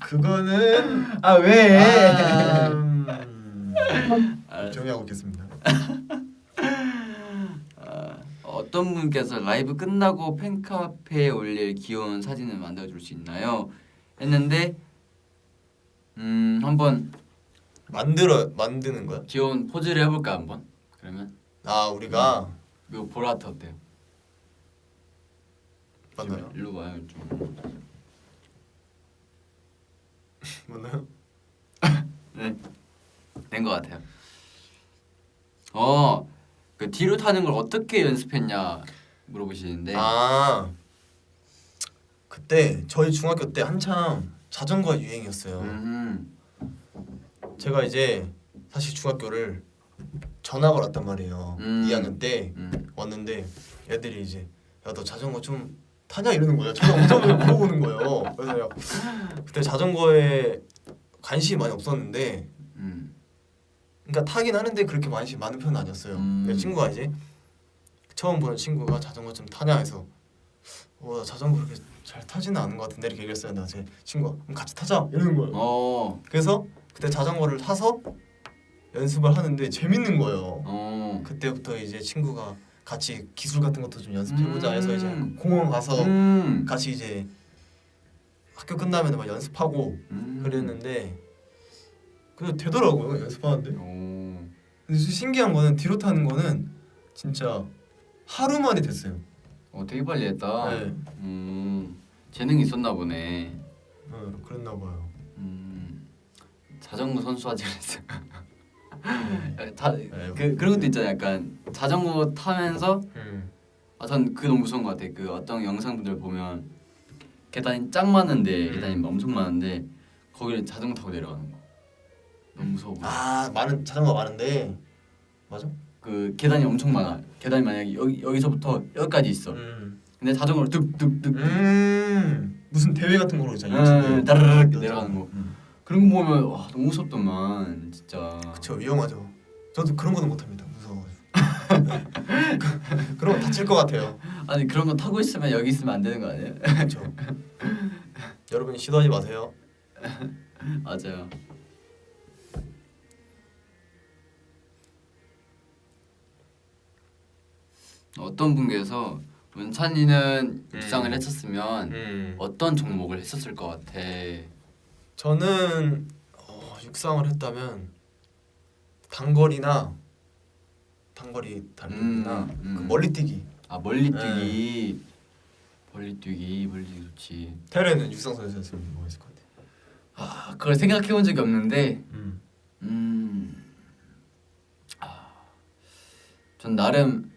그거는 왜? 조용히 하고 있겠습니다. 어떤 분께서 라이브 끝나고 팬카페에 올릴 귀여운 사진을 만들어줄 수 있나요? 했는데 한번 만드는 거야? 귀여운 포즈를 해볼까 한번? 그러면 우리가 이거 보라트 어때요? 맞나요? 일로 와요 좀. 맞나요? 네, 된 것 같아요. 그 뒤로 타는 걸 어떻게 연습했냐 물어보시는데. 그때 저희 중학교 때 한참 자전거 유행이었어요. 제가 이제 사실 중학교를 전학을 왔단 말이에요. 2학년 때 왔는데 애들이 이제 야 너 자전거 좀 타냐 이러는 거예요. 저는 운전을 물어보는 거예요. 그래서 그때 자전거에 관심이 많이 없었는데 그러니까 타긴 하는데 그렇게 많은 편은 아니었어요. 내 친구가 이제 처음 보는 친구가 자전거 좀 타냐 해서 나 자전거 그렇게 잘 타지는 않은 것 같은데 이렇게 얘기했어요. 나 제 친구가 그럼 같이 타자 이러는 거예요. 그래서 그때 자전거를 타서 연습을 하는데 재밌는 거예요. 그때부터 이제 친구가 같이 기술 같은 것도 좀 연습해보자 해서 이제 공원 가서 같이 이제 학교 끝나면 막 연습하고 그랬는데 그래도 되더라고요 연습하는데. 근데 신기한 거는 뒤로 타는 거는 진짜 하루 만에 됐어요. 되게 빨리 했다. 네. 재능이 있었나 보네. 그랬나 봐요. 자전거 선수 하지 그랬어. 그런 것도 있잖아요. 약간 자전거 타면서 전 그게 너무 무서운 것 같아. 그 어떤 영상들 보면 계단이 짱 많은데 계단이 엄청 많은데 거기를 자전거 타고 내려가는 거 너무 무서워. 많은 자전거 많은데 맞아? 그 계단이 엄청 많아. 계단이 만약에 여기서부터 여기까지 있어. 근데 자전거로 뚝뚝뚝 무슨 대회 같은 거로 있잖아. 유튜브에 따르르 내려가는 거. 그런 거 보면 와 너무 무섭더만 진짜. 그쵸 위험하죠. 저도 그런 거는 못합니다. 무서워가지고. 그런 거 다칠 것 같아요. 아니 그런 거 타고 있으면 여기 있으면 안 되는 거 아니에요? 그렇죠. 여러분 시도하지 마세요. 맞아요. 어떤 분께서 문찬이는 육상을 했었으면 어떤 종목을 했었을 것 같아. 저는 육상을 했다면 단거리나 달리기나 그 멀리뛰기. 멀리뛰기. 멀리뛰기 좋지. 태래는 육상 선수였으면 뭐 했을 것 같아. 그걸 생각해 본 적이 없는데 전 나름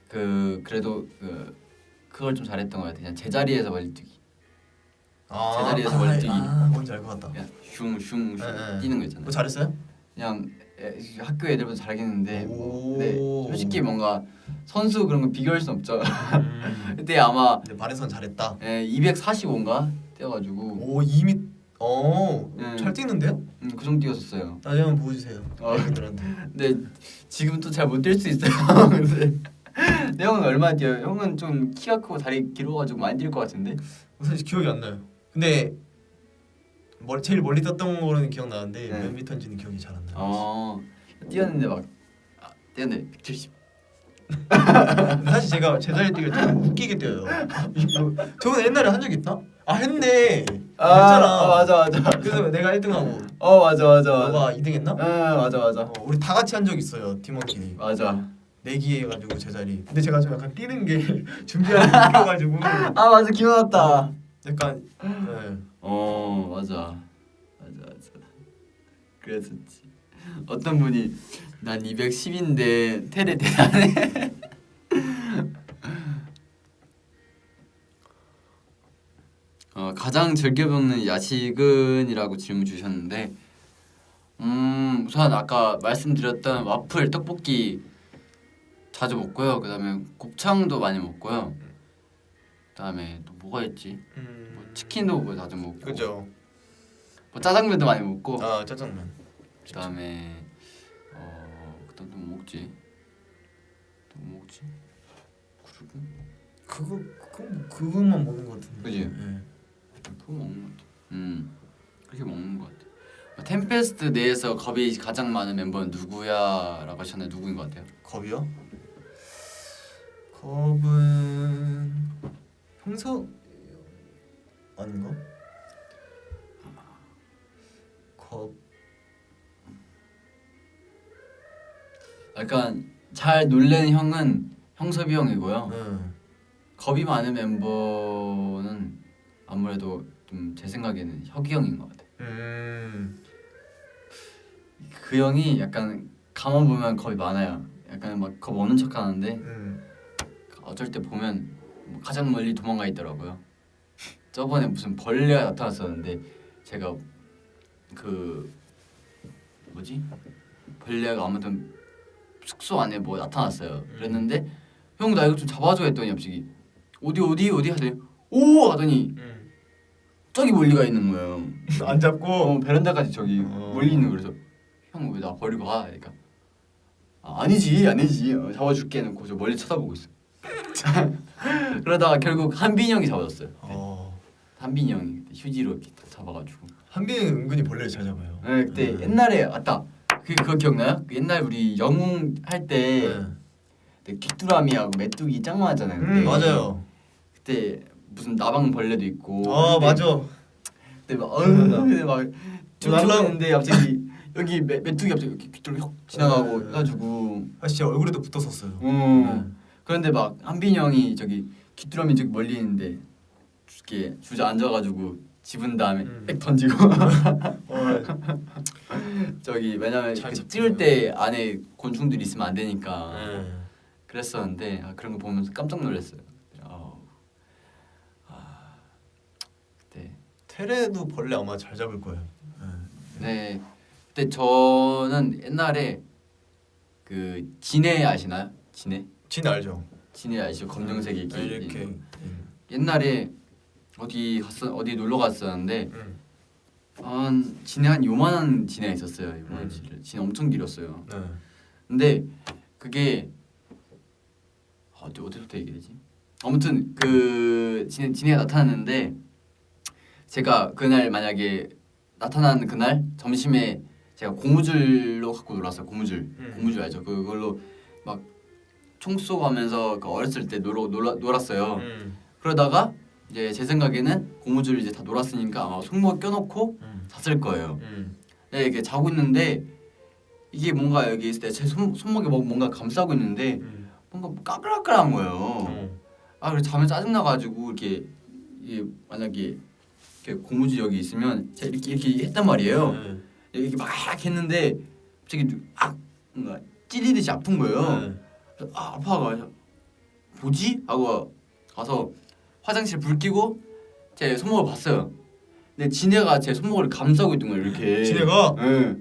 그래도 그걸 좀 잘했던 것 같아. 그냥 제자리에서 멀리뛰기. 제자리에서 멀리뛰기. 뭔지 알 것 같다. 그냥 슝슝 뛰는 거 있잖아요. 뭐 잘했어요? 그냥 학교 애들보다 잘하겠는데 근데 솔직히 뭔가 선수 그런 거 비교할 순 없죠. 그때 아마 근데 발에선 잘했다. 245인가 뛰어가지고 오 2m. 잘 뛰는데요? 그 정도 뛰었었어요. 나중에 한번 보여주세요. 애들한테. 근데 지금 또 잘 못 뛸 수 있어요. 근데 내 형은 얼마나 뛰어요? 형은 좀 키가 크고 다리 길어가지고 많이 뛸 것 같은데. 사실 기억이 안 나요. 근데 제일 멀리 떴던 거는 기억나는데 몇 미터인지는 기억이 잘 안 나요. 뛰었는데 막 뛰었는데 170. 근데 사실 제가 제자리 뛰기를 좀 웃기게 뛰어요. 저는 옛날에 한 적 있나? 했네. 했잖아. 맞아. 그래서 내가 1등하고 맞아. 너가 2등했나? 맞아. 우리 다 같이 한 적 있어요. 팀원끼리. 맞아. 내기 해가지고 제자리. 근데 제가 좀 약간 뛰는 게 준비하는 게 웃겨가지고. 맞아 기억났다. 약간 네. 맞아. 그랬었지. 어떤 분이 난 210인데 테레 대단해. 가장 즐겨 먹는 야식은이라고 질문 주셨는데 우선 아까 말씀드렸던 와플 떡볶이 자주 먹고요. 그다음에 곱창도 많이 먹고요. 그다음에 또 뭐가 있지? 뭐 치킨도 뭐 자주 먹고. 그죠. 뭐 짜장면도 많이 먹고. 짜장면. 그다음에 그다음 또 뭐 먹지? 그리고 그것만 먹는 것 같은데. 그지? 네. 그거 먹는 것 같아. 그렇게 먹는 것 같아. 템페스트 내에서 겁이 가장 많은 멤버는 누구야라고 하셨나요? 누구인 것 같아요? 겁이요? 겁은 형서 아닌가? 겁 약간 잘 놀래는 형은 형섭이 형이고요. 네. 겁이 많은 멤버는 아무래도 좀 제 생각에는 혁이 형인 것 같아요. 그 형이 약간 가만 보면 겁이 많아요. 약간 막 겁 없는 척하는데 어쩔 때 보면 가장 멀리 도망가 있더라고요. 저번에 무슨 벌레가 나타났었는데 제가 그 뭐지? 벌레가 아무튼 숙소 안에 뭐 나타났어요. 그랬는데 형 나 이거 좀 잡아줘 했더니 갑자기 어디 하더니 오 하더니 저기 멀리 가 있는 거예요. 안 잡고 베란다까지 저기 멀리 있는 거. 그래서 형 왜 나 버리고 가? 그러니까 아니지 잡아줄게 해놓고 저 멀리 쳐다보고 있어. 그러다가 결국 한빈이 형이 잡아줬어요. 한빈이 형이 휴지로 이렇게 딱 잡아가지고. 한빈이 은근히 벌레를 잘 잡아요. 네, 그때 옛날에 맞다. 그거 기억나요? 옛날 우리 영웅 할 때 귀뚜라미하고 메뚜기 짱 많았잖아요. 그때. 맞아요. 그때 무슨 나방 벌레도 있고. 맞아. 그때 막 근데 막 춤추는데 갑자기 여기 메뚜기 갑자기 이렇게 귀뚜라미 확 지나가고 해가지고. 사실 제 얼굴에도 붙었었어요. 그런데 막 한빈이 형이 저기 귀뚜라미 저기 멀리 있는데 이렇게 주저앉아가지고 집은 다음에 백 던지고. 저기 왜냐면 잘 그 잡히네요. 찍을 때 안에 곤충들이 있으면 안 되니까 네. 그랬었는데 그런 거 보면서 깜짝 놀랐어요. 그때 테레도 벌레 아마 잘 잡을 거예요. 네 그때 저는 옛날에 그 진해 아시나요? 진 알죠? 진해 아시죠? 검정색 이렇게. 옛날에 어디 놀러 갔었는데 음. 진해 한 요만한 진해 있었어요. 요만한 진해 엄청 길었어요. 네. 근데 그게 어디서부터 얘기되지? 아무튼 그 진해가 나타났는데 제가 그날 만약에 나타나는 그날 점심에 제가 고무줄로 갖고 놀았어요. 고무줄 알죠? 그걸로 막 총 쏘고 하면서 그 어렸을 때 놀았어요. 그러다가 이제 제 생각에는 고무줄 이제 다 놀았으니까 아마 손목에 껴놓고 잤을 거예요. 네, 이렇게 자고 있는데 이게 뭔가 여기 있을 때 제 손목에 뭔가 감싸고 있는데 뭔가 까끌까끌한 거예요. 그래서 잠에 짜증 나가지고 이렇게 만약에 이렇게 고무줄 여기 있으면 제가 이렇게 했단 말이에요. 이렇게 막 했는데 갑자기 뭔가 찔리듯이 아픈 거예요. 그래서 아파가 뭐지? 하고 가서 화장실 불 켜고 제 손목을 봤어요. 근데 진해가 제 손목을 감싸고 있던 거예요. 이렇게. 진해가? 네.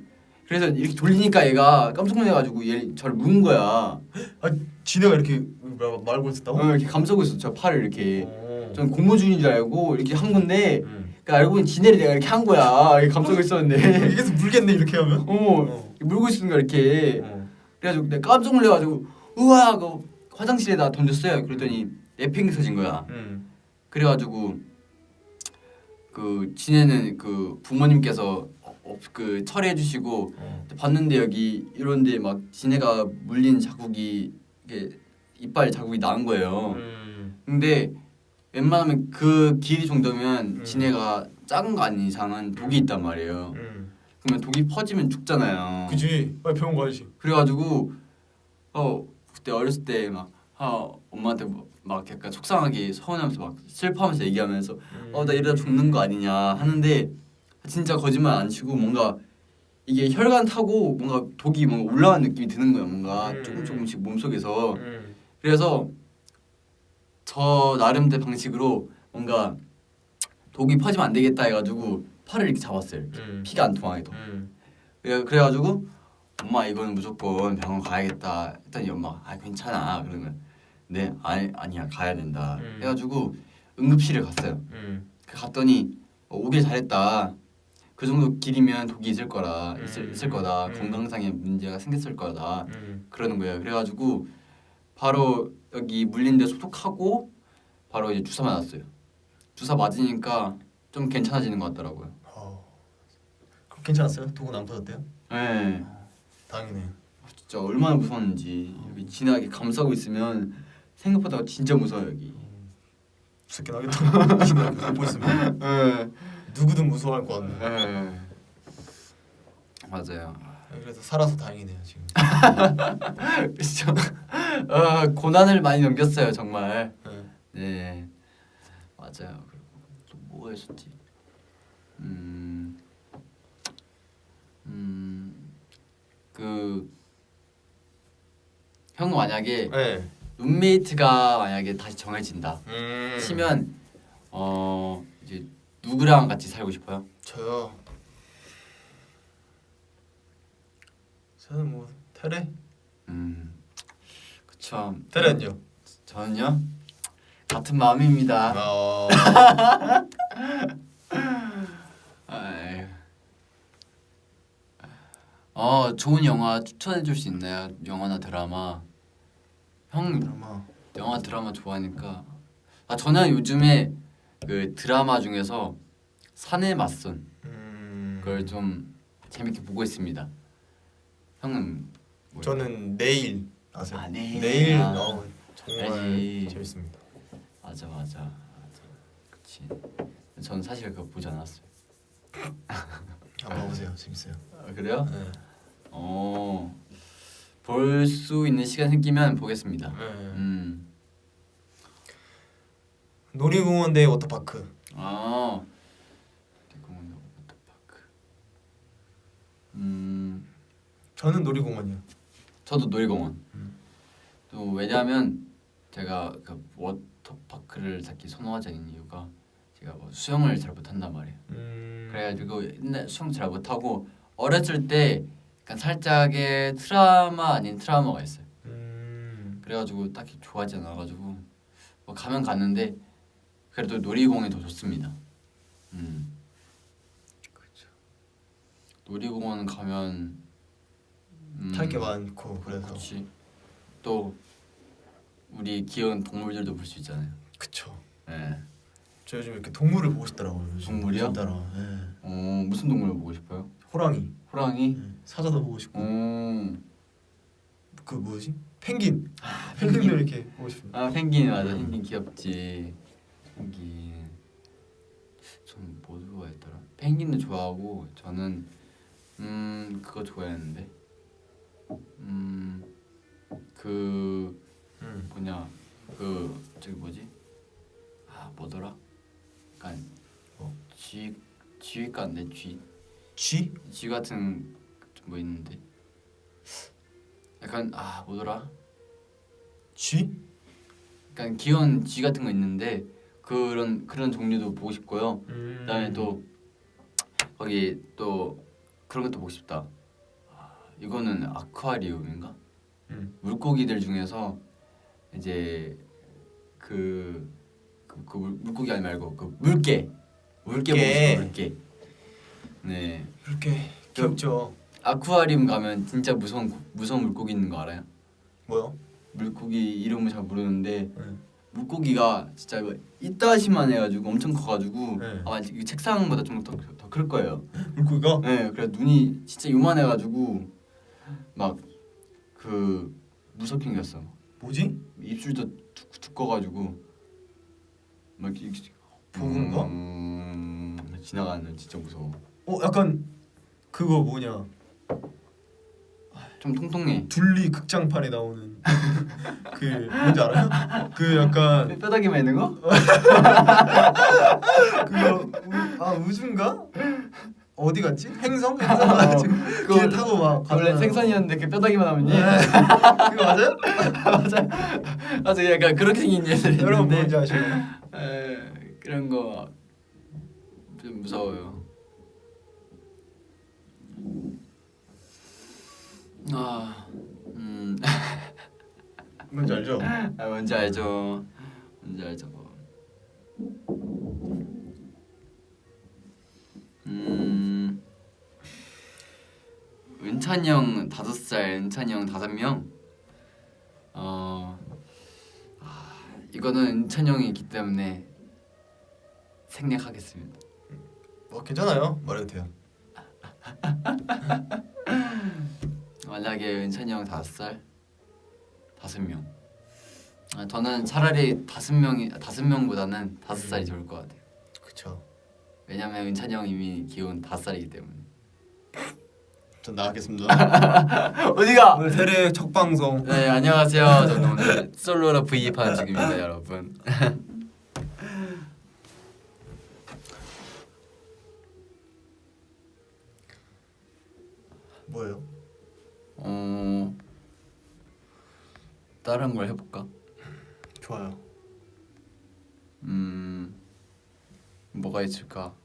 그래서 이렇게 돌리니까 얘가 깜짝 놀래가지고 얘 저를 무는 거야. 진해가 이렇게 말고 있었다고? 이렇게 감싸고 있었어. 저 팔을 이렇게. 전 고무줄인 줄 알고 이렇게 한 건데 그러니까 알고 보니 진해를 내가 이렇게 한 거야. 이렇게 감싸고 있었는데. 이게 물겠네 이렇게 하면? 물고 있는 거야 이렇게. 그래가지고 내가 깜짝 놀래가지고 우와 하고 화장실에다 던졌어요. 그랬더니 내팽이 터진 거야. 그래가지고 그 진해는 그 부모님께서 그 처리해 주시고 봤는데 여기 이런데 막 진해가 물린 자국이 이게 이빨 자국이 난 거예요. 근데 웬만하면 그 길이 정도면 진해가 작은 거 아닌 이상은 독이 있단 말이에요. 그러면 독이 퍼지면 죽잖아요. 그지. 빨리 병원 가야지. 그래가지고 그때 어렸을 때 막 엄마한테 막 약간 속상하게 서운하면서 막 슬퍼하면서 얘기하면서 나 이러다 죽는 거 아니냐 하는데 진짜 거짓말 안 치고 뭔가 이게 혈관 타고 뭔가 독이 뭔가 올라가는 느낌이 드는 거예요. 뭔가 조금씩 몸속에서. 그래서 저 나름대로 방식으로 뭔가 독이 퍼지면 안 되겠다 해가지고 팔을 이렇게 잡았어요. 피가 안 통하게 더. 그래가지고 엄마 이거는 무조건 병원 가야겠다 했더니 엄마 괜찮아 그러면 네 아니야 가야 된다 해가지고 응급실에 갔어요. 갔더니 오길 잘했다. 그 정도 길이면 독이 있을 거다. 건강상의 문제가 생겼을 거다. 그러는 거예요. 그래가지고 바로 여기 물린 데 소독하고 바로 이제 주사 맞았어요. 주사 맞으니까 좀 괜찮아지는 것 같더라고요. 그럼 괜찮았어요? 독은 안 퍼졌대요? 네. 다행이네요. 진짜 얼마나 무서웠는지 여기 진하게 감싸고 있으면 생각보다 진짜 무서워요 여기. 무섭긴 하겠다. 진해 갖고 있으면. 누구든 무서워할 것 같네. 맞아요. 그래서 살아서 다행이네요 지금. 그렇죠. 고난을 많이 넘겼어요 정말. 네 맞아요. 그리고 또 뭐가 있었지? 그 형은 만약에 룸메이트가 만약에 다시 정해진다 치면 이제 누구랑 같이 살고 싶어요? 저요. 저는 뭐 테레. 그쵸. 테레는요? 저는요 같은 마음입니다. 좋은 영화 추천해줄 수 있나요? 영화나 드라마. 형 영화 드라마 좋아하니까. 저는 요즘에 그 드라마 중에서 사내 맞선 그걸 좀 재밌게 보고 있습니다. 형은 뭐예요? 저는 내일 아세요? 내일. 정말 알지. 재밌습니다. 맞아. 그치. 전 사실 그거 보지 않았어요. 한번 봐보세요. 재밌어요. 그래요? 네. 볼 수 있는 시간 생기면 보겠습니다. 놀이공원 대 워터파크. 놀이공원 대 워터파크. 저는 놀이공원이요. 저도 놀이공원. 또 왜냐하면 제가 그 워터파크를 딱히 선호하지 않는 이유가 제가 뭐 수영을 잘 못한단 말이에요. 그래가지고 옛날 수영 잘 못하고 어렸을 때 약간 살짝의 트라우마 아닌 트라우마가 있어요. 그래가지고 딱히 좋아하지 않아가지고 뭐 가면 갔는데 그래도 놀이공원이 더 좋습니다. 그렇죠. 놀이공원 가면 탈 게 많고 그래서. 그렇지. 또 우리 귀여운 동물들도 볼 수 있잖아요. 그쵸. 네. 저 요즘 이렇게 동물을 보고 싶더라고요. 요즘. 동물이요? 요즘 따라. 네. 무슨 동물 보고 싶어요? 호랑이. 호랑이? 네. 사자도 보고 싶고. 음. 그 뭐지? 펭귄. 펭귄도 이렇게 보고 싶습니다. 아 펭귄 맞아. 펭귄 귀엽지. 펭귄. 전 뭐 좋아했더라? 펭귄도 좋아하고 저는 그거 좋아했는데 그 뭐냐 그 저기 뭐지? 아 뭐더라? 약간 쥐과인데 쥐? 쥐? 쥐 같은 뭐 있는데 약간 아 뭐더라? 쥐? 약간 귀여운 쥐 같은 거 있는데 그런 종류도 보고 싶고요. 그다음에 또 거기 또 그런 것도 보고 싶다. 아, 이거는 아쿠아리움인가? 물고기들 중에서 이제 물고기 아니 말고 그 물개 보고 싶어. 물개. 네. 이렇게 귀엽죠. 아쿠아리움 가면 진짜 무서운 물고기 있는 거 알아요? 뭐요? 물고기 이름을 잘 모르는데 네. 물고기가 진짜 이따시만 해가지고 엄청 커가지고 네. 아마 이 책상보다 좀 더 클 거예요. 물고기가? 네, 그래 눈이 진짜 요만해가지고 막 그 무섭게 생겼어. 뭐지? 입술도 두꺼가지고 막 보건가? 지나가는 진짜 무서워. 약간 그거 뭐냐? 좀 통통해. 둘리 극장판에 나오는 그 뭔지 알아요? 그 약간 뼈다귀만 있는 거? 그거 우주인가? 어디 갔지? 행성 가지고 그거 타고 막 원래 가잖아요. 생선이었는데 그 뼈다귀만 나오니? 네. 그거 맞아요? 맞아 약간 그렇게 생긴 애들 여러분 있는데 뭔지 아시나요? 그런 거 좀 무서워요. 뭔지 알죠? 뭔지 알죠. 뭔지 알죠. 은찬이 형 5살, 은찬이 형 5명. 이거는 은찬이 형이 있기 때문에 생략하겠습니다. 괜찮아요. 말해도 돼요. 만약에 은찬이 형 5살, 5명. 저는 차라리 5명보다는 5살이 좋을 것 같아요. 그쵸. 왜냐면 은찬이 형 이미 귀여운 5살이기 때문에. 전 나가겠습니다. 어디가? 오늘 대례 첫 방송. 네 안녕하세요. 저는 오늘 솔로로 V판 중입니다, 여러분. 뭐예요? 다른 걸 해볼까? 좋아요. 뭐가 있을까?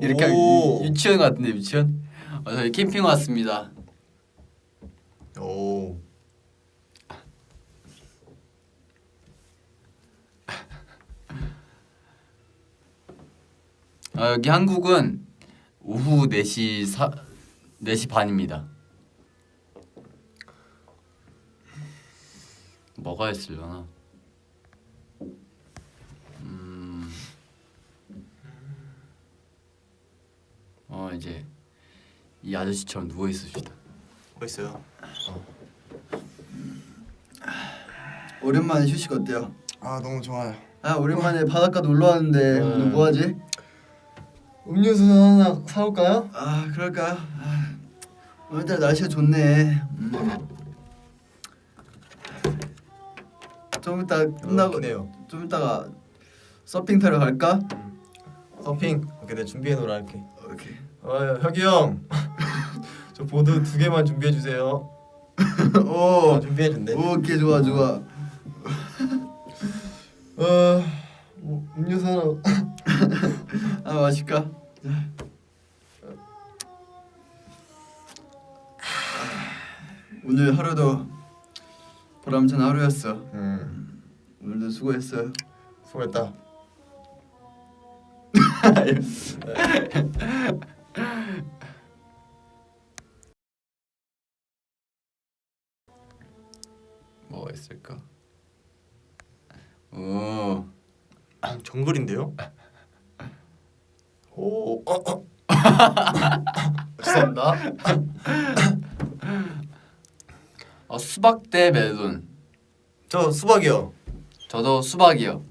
이렇게 오. 유치원 같은데 유치원? 저희 캠핑 왔습니다. 오. 여기 한국은 오후 4시 반입니다. 뭐가 있으려나? 이제 이 아저씨처럼 누워 있읍시다. 뭐 있어요? 오랜만에 휴식 어때요? 너무 좋아요. 오랜만에 바닷가 놀러 왔는데 오늘 뭐 하지? 음료수 하나 사올까요? 그럴까요? 오늘따라 날씨가 좋네. 좀 이따 끝나고 네요. 좀 이따가 서핑 타러 갈까? 서핑. 오케이, 내가 준비해 놓으라 할게. 오케이. 혁이 형, 저 보드 2개만 준비해 주세요. 오 준비해 준대. 오케이 좋아 좋아. 음료수 하나. 아 마실까? 오늘 하루도 보람찬 하루였어. 오늘도 수고했어요. 수고했다. 뭐가 있을까? 오. 정글인데요? 오. 죄송합니다. 수박 대 멜론. 저 수박이요. 저도 수박이요.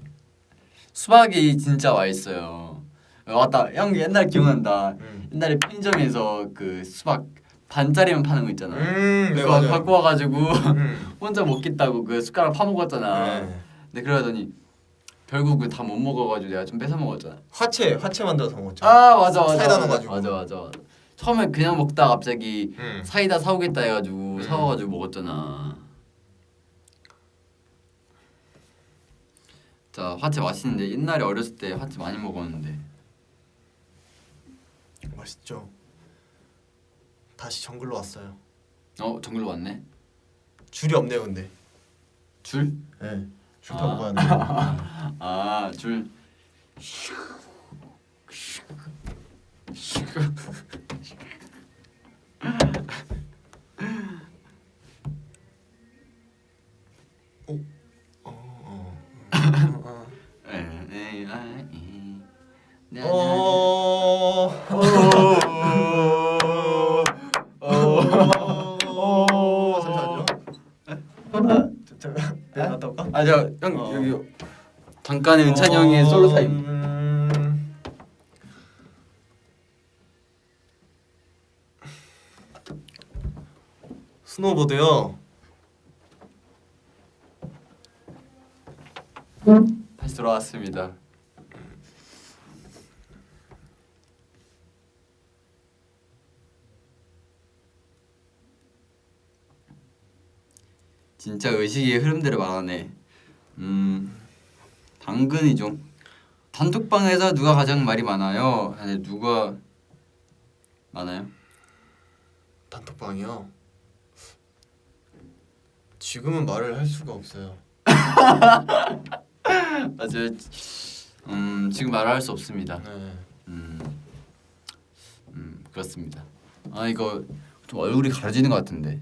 수박이 진짜 맛있어요. 맞다. 형 옛날 기억난다. 옛날에 편의점에서 그 수박 반짜리만 파는 거 있잖아. 네, 그거 맞아요. 갖고 와가지고 혼자 먹겠다고 그 숟가락 파 먹었잖아. 네. 근데 그러더니 결국은 다 못 먹어가지고 내가 좀 뺏어 먹었잖아. 화채 만들어서 먹었죠. 아 맞아 사이다 넣어가지고. 맞아. 처음에 그냥 먹다가 갑자기 음. 사이다 사오겠다 해가지고 사와가지고 먹었잖아. 자 화채 맛있는데 옛날에 어렸을 때 화채 많이 먹었는데. 맛있죠. 다시 정글로 왔어요. 정글로 왔네. 줄이 없네요, 근데. 줄? 네. 줄 타고 가야 돼요. 아 줄. 잠깐. 내가 갔다 올까? 형 여기 잠깐의 은찬이 형의 솔로 타임. 스노보드요. 다시 돌아왔습니다. 진짜 의식의 흐름대로 말하네. 당근이죠. 단톡방에서 누가 가장 말이 많아요? 아니 누가 많아요? 단톡방이요. 지금은 말을 할 수가 없어요. 맞아요. 지금 말할 수 없습니다. 네. 그렇습니다. 아 이거 좀 얼굴이 가려지는 것 같은데.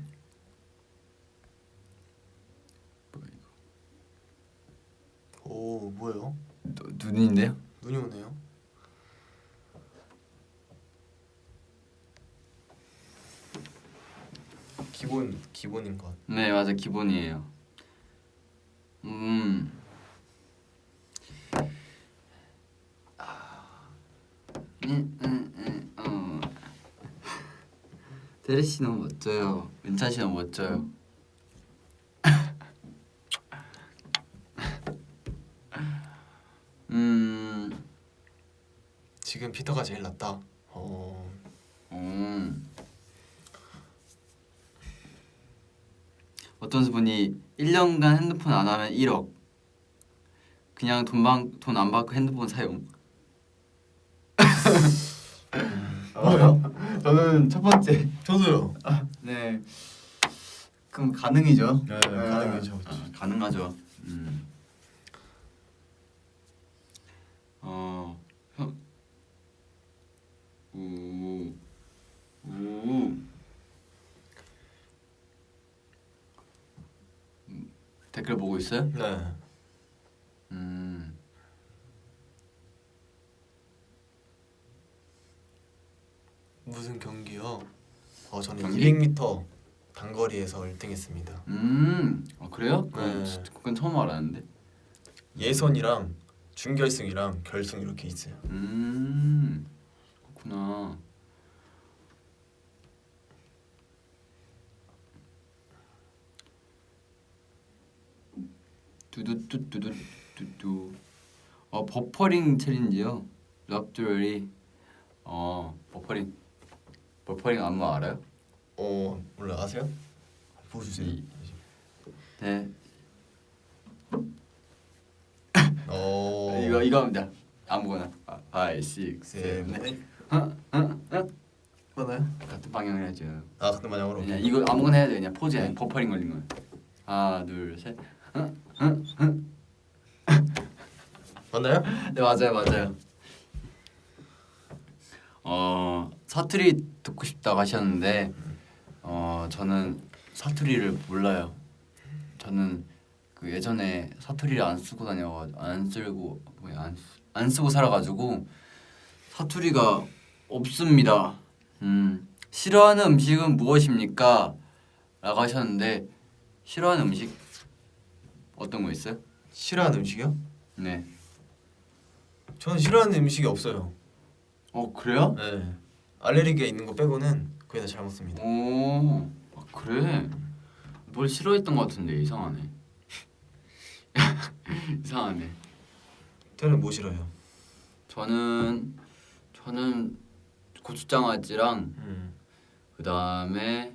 오, 뭐예요? 눈인데요? 눈이 오네요. 기본인 것. 네 맞아 기본이에요. 대리 씨 너무 멋져요. 은찬 씨 너무 멋져요. 지금 피터가 제일 낫다. 어떤 분이 1년간 핸드폰 안 하면 1억. 그냥 돈 안 받고 핸드폰 사용. 뭐요? 저는 첫 번째. 저도요. 네. 그럼 가능이죠. 네, 가능이죠. 가능하죠. 형. 댓글 보고 있어요? 네. 무슨 경기요? 저는 경기? 200m 단거리에서 1등했습니다. 그래요? 네. 그건 처음 알았는데. 예선이랑 준결승이랑 결승 이렇게 있어요. 그렇구나. 두두두두두두. 버퍼링 챌린지요. 럽드리. 버퍼링. 버퍼링 안무 알아요? 몰라 아세요? 보여주세요. 네. 오. 이거 하면 돼. 아무거나. 5, 6, 7, 8. 맞나요? 같은 방향을 해야죠. 아 같은 방향으로. 그냥 이거 아무거나 해야 돼. 그냥 포즈 그냥 버퍼링 걸린 거. 하나, 둘, 셋. 맞나요? 네 맞아요. 사투리 듣고 싶다고 하셨는데 저는 사투리를 몰라요. 저는 그 예전에 사투리를 안 쓰고 안 쓰고 살아가지고 사투리가 없습니다. 싫어하는 음식은 무엇입니까? 라고 하셨는데 싫어하는 음식 어떤 거 있어요? 싫어하는 음식이요? 네. 저는 싫어하는 음식이 없어요. 그래요? 네. 알레르기가 있는 거 빼고는 거의 다 잘 먹습니다. 오, 그래? 뭘 싫어했던 것 같은데 이상하네. 이상하네. 태는 뭐 싫어요? 저는 고추장아찌랑 그다음에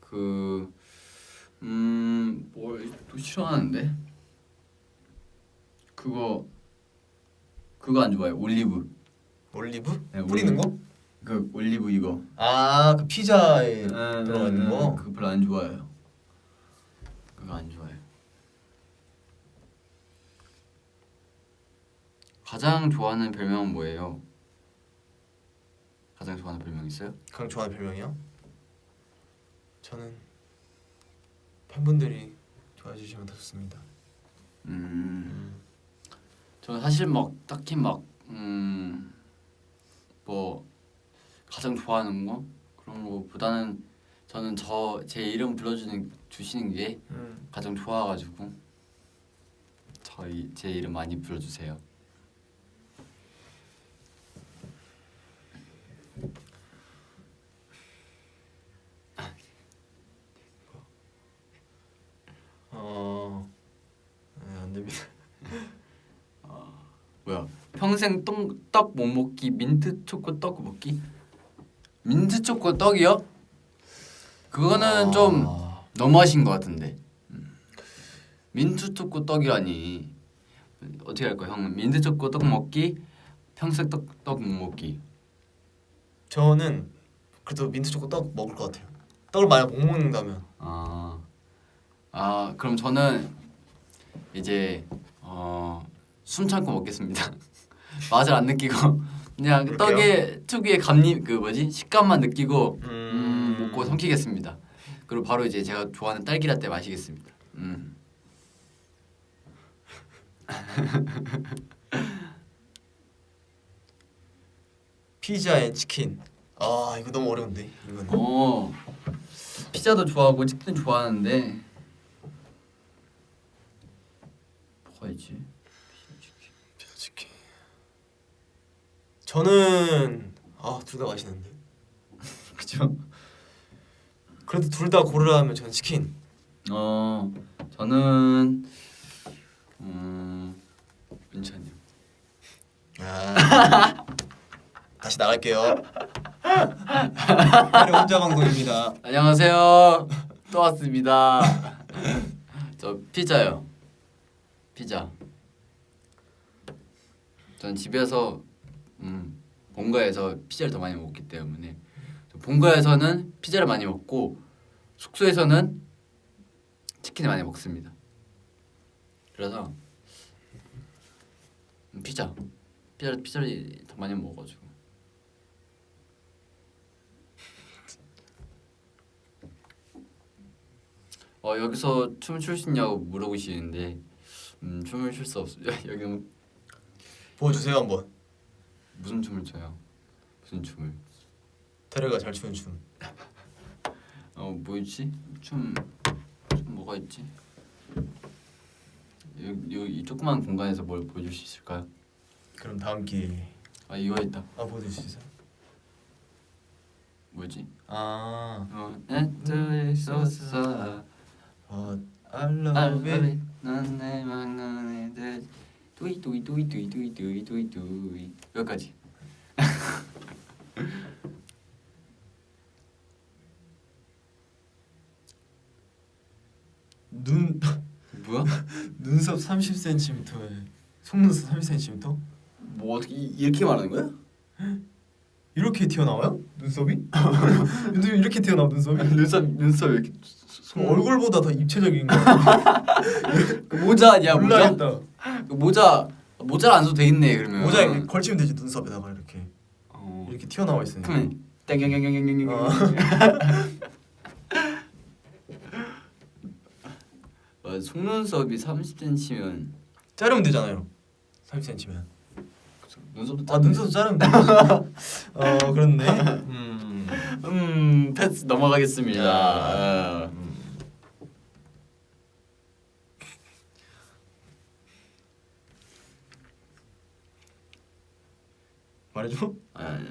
뭘 또 싫어하는데 그거 안 좋아해요. 올리브. 올리브? 네, 뿌리는 올리브. 거? 그 올리브 이거. 그 피자에 들어가 있는 거? 그거 별로 안 좋아해요. 그거 안 좋아해요. 가장 좋아하는 별명은 뭐예요? 가장 좋아하는 별명 있어요? 가장 좋아하는 별명이요? 저는 팬분들이 좋아해 주시면 더 좋습니다. 저는 사실 막 딱히 뭐 가장 좋아하는 거 그런 거보다는 저는 제 이름 주시는 게 가장 좋아가지고 제 이름 많이 불러주세요. 안 됩니다. 뭐야? 평생 떡 못 먹기 민트 초코 떡 먹기? 민트 초코 떡이요? 그거는 좀 너무하신 것 같은데. 민트 초코 떡이라니. 어떻게 할 거야, 형은? 민트 초코 떡 먹기, 평생 떡 못 먹기. 저는 그래도 민트 초코 떡 먹을 것 같아요. 떡을 만약 못 먹는다면. 그럼 저는 이제 숨 참고 먹겠습니다. 맛을 안 느끼고 그냥 그럴게요. 떡의 특유의 식감만 느끼고 먹고 음. 삼키겠습니다. 그리고 바로 이제 제가 좋아하는 딸기 라떼 마시겠습니다. 피자 앤 치킨. 이거 너무 어려운데 이거는. 피자도 좋아하고 치킨도 좋아하는데 뭐가 있지? 피자 치킨. 저는 둘 다 맛있는데. 그죠? 그래도 둘 다 고르라면 저는 치킨. 저는 민찬이요. 다시 나갈게요. 아니 혼자 방송입니다. 안녕하세요. 또 왔습니다. 저 피자요. 피자. 전 집에서 본가에서 피자를 더 많이 먹기 때문에 본가에서는 피자를 많이 먹고 숙소에서는 치킨을 많이 먹습니다. 그래서 피자를 더 많이 먹어가지고. 여기서 춤을 출 수 있냐고 물어보시는데 춤을 출 수 없어요. 여기 보여주세요 한번. 무슨 춤을 춰요? 무슨 춤을? 테레가 잘 추는 춤. 뭐 있지? 춤 뭐가 있지? 이 조그만 공간에서 뭘 보여줄 수 있을까요? 그럼 다음 기회에. 이거 있다. 보여줄 수 있어요? 뭐지? 내 있었어. I love it. 넌내 맘에 들 뚜이 여기까지. 눈 뭐야? 눈썹 30cm에 속눈썹 30cm? 뭐 어떻게 이렇게 말하는 거야? 이렇게 튀어나와요? 눈썹이? 이렇게 튀어나와 눈썹이? 눈썹 이렇게 얼굴보다 더 입체적인 거. 그 모자 아니야 모자? 몰라야겠다. 그 모자를 안 써도 되겠네 그러면. 모자 이렇게 걸치면 되지 눈썹에다가 이렇게 이렇게 튀어나와 있으니까. 그러면 땡땡땡땡땡땡. 속눈썹이 30cm면 자르면 되잖아요. 30cm면. 눈썹도 눈썹도 자르면 돼. 그렇네. 패스 넘어가겠습니다. 말해줘. 아니.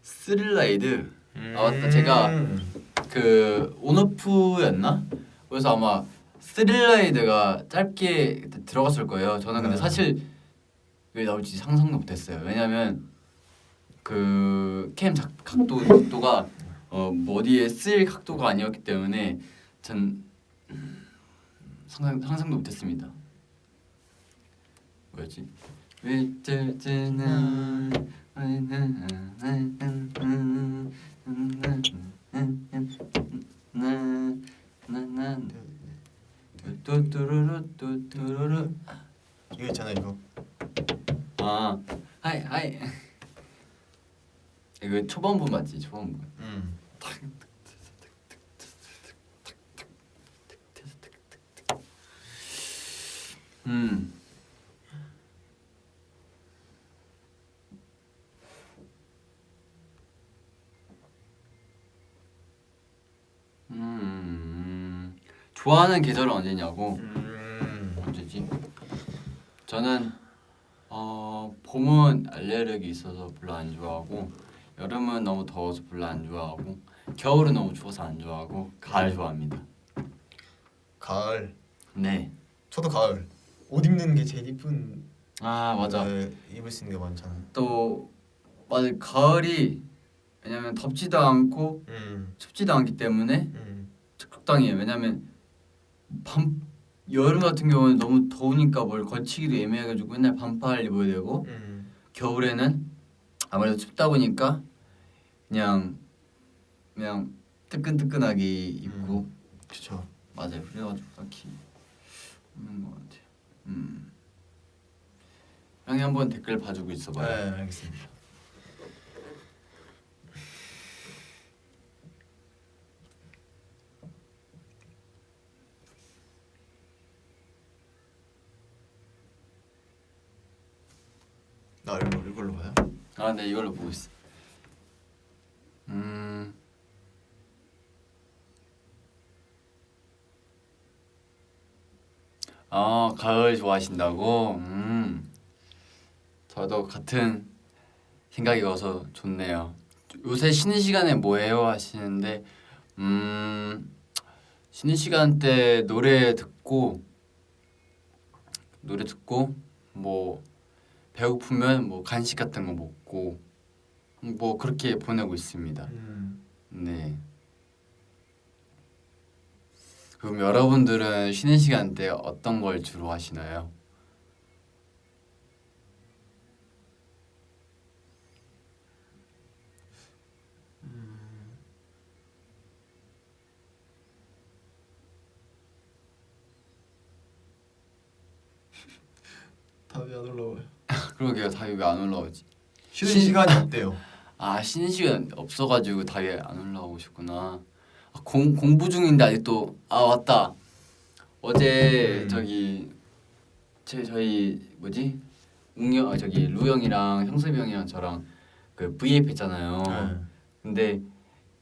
스릴라이드. 아 맞다 제가 그 온오프였나? 그래서 아마 스릴라이드가 짧게 그때 들어갔을 거예요. 저는 근데 사실 왜 나올지 상상도 못했어요. 왜냐면 그 캠 각도가 머리에 쓸 각도가 아니었기 때문에 전 상상도 못했습니다. 뭐였지? 뚜뚜루루뚜뚜루루. 이거 있잖아 이거. 아 하이 이거 초반부 맞지? 초반부. 좋아하는 계절은 언제냐고? 언제지? 저는 봄은 알레르기 있어서 별로 안 좋아하고 여름은 너무 더워서 별로 안 좋아하고 겨울은 너무 추워서 안 좋아하고 가을 좋아합니다. 가을. 네. 저도 가을. 옷 입는 게 제일 이쁜. 아 맞아. 입을 수 있는 게 많잖아. 또 맞아 가을이 왜냐면 덥지도 않고 춥지도 않기 때문에 적당해요. 왜냐면 여름 같은 경우는 너무 더우니까 뭘 걸치기도 애매해가지고 맨날 반팔 입어야 되고 겨울에는 아무래도 춥다 보니까 그냥 뜨끈뜨끈하게 입고 그렇죠. 맞아요. 그래가지고 딱히 없는 것 같아요. 형이 한번 댓글 봐주고 있어봐요. 네 알겠습니다. 나 이걸로 봐요? 아, 네 이걸로 보고 있어. 아 가을 좋아하신다고? 저도 같은 생각이어서 좋네요. 요새 쉬는 시간에 뭐 해요 하시는데 쉬는 시간 때 노래 듣고 뭐 배고프면 뭐 간식 같은 거 먹고 뭐 그렇게 보내고 있습니다. 네. 그럼 여러분들은 쉬는 시간 때 어떤 걸 주로 하시나요? 답이 안 올라와요. 그러게요. 답이 왜 안 올라오지? 쉬는 시간이 없대요. 아 쉬는 시간 없어가지고 답이 안 올라오셨구나. 아, 공부 중인데 아직도 아 맞다. 어제 저희 뭐지? 저기 루 형이랑 형섭이 형이랑 저랑 그 V앱 했잖아요. 근데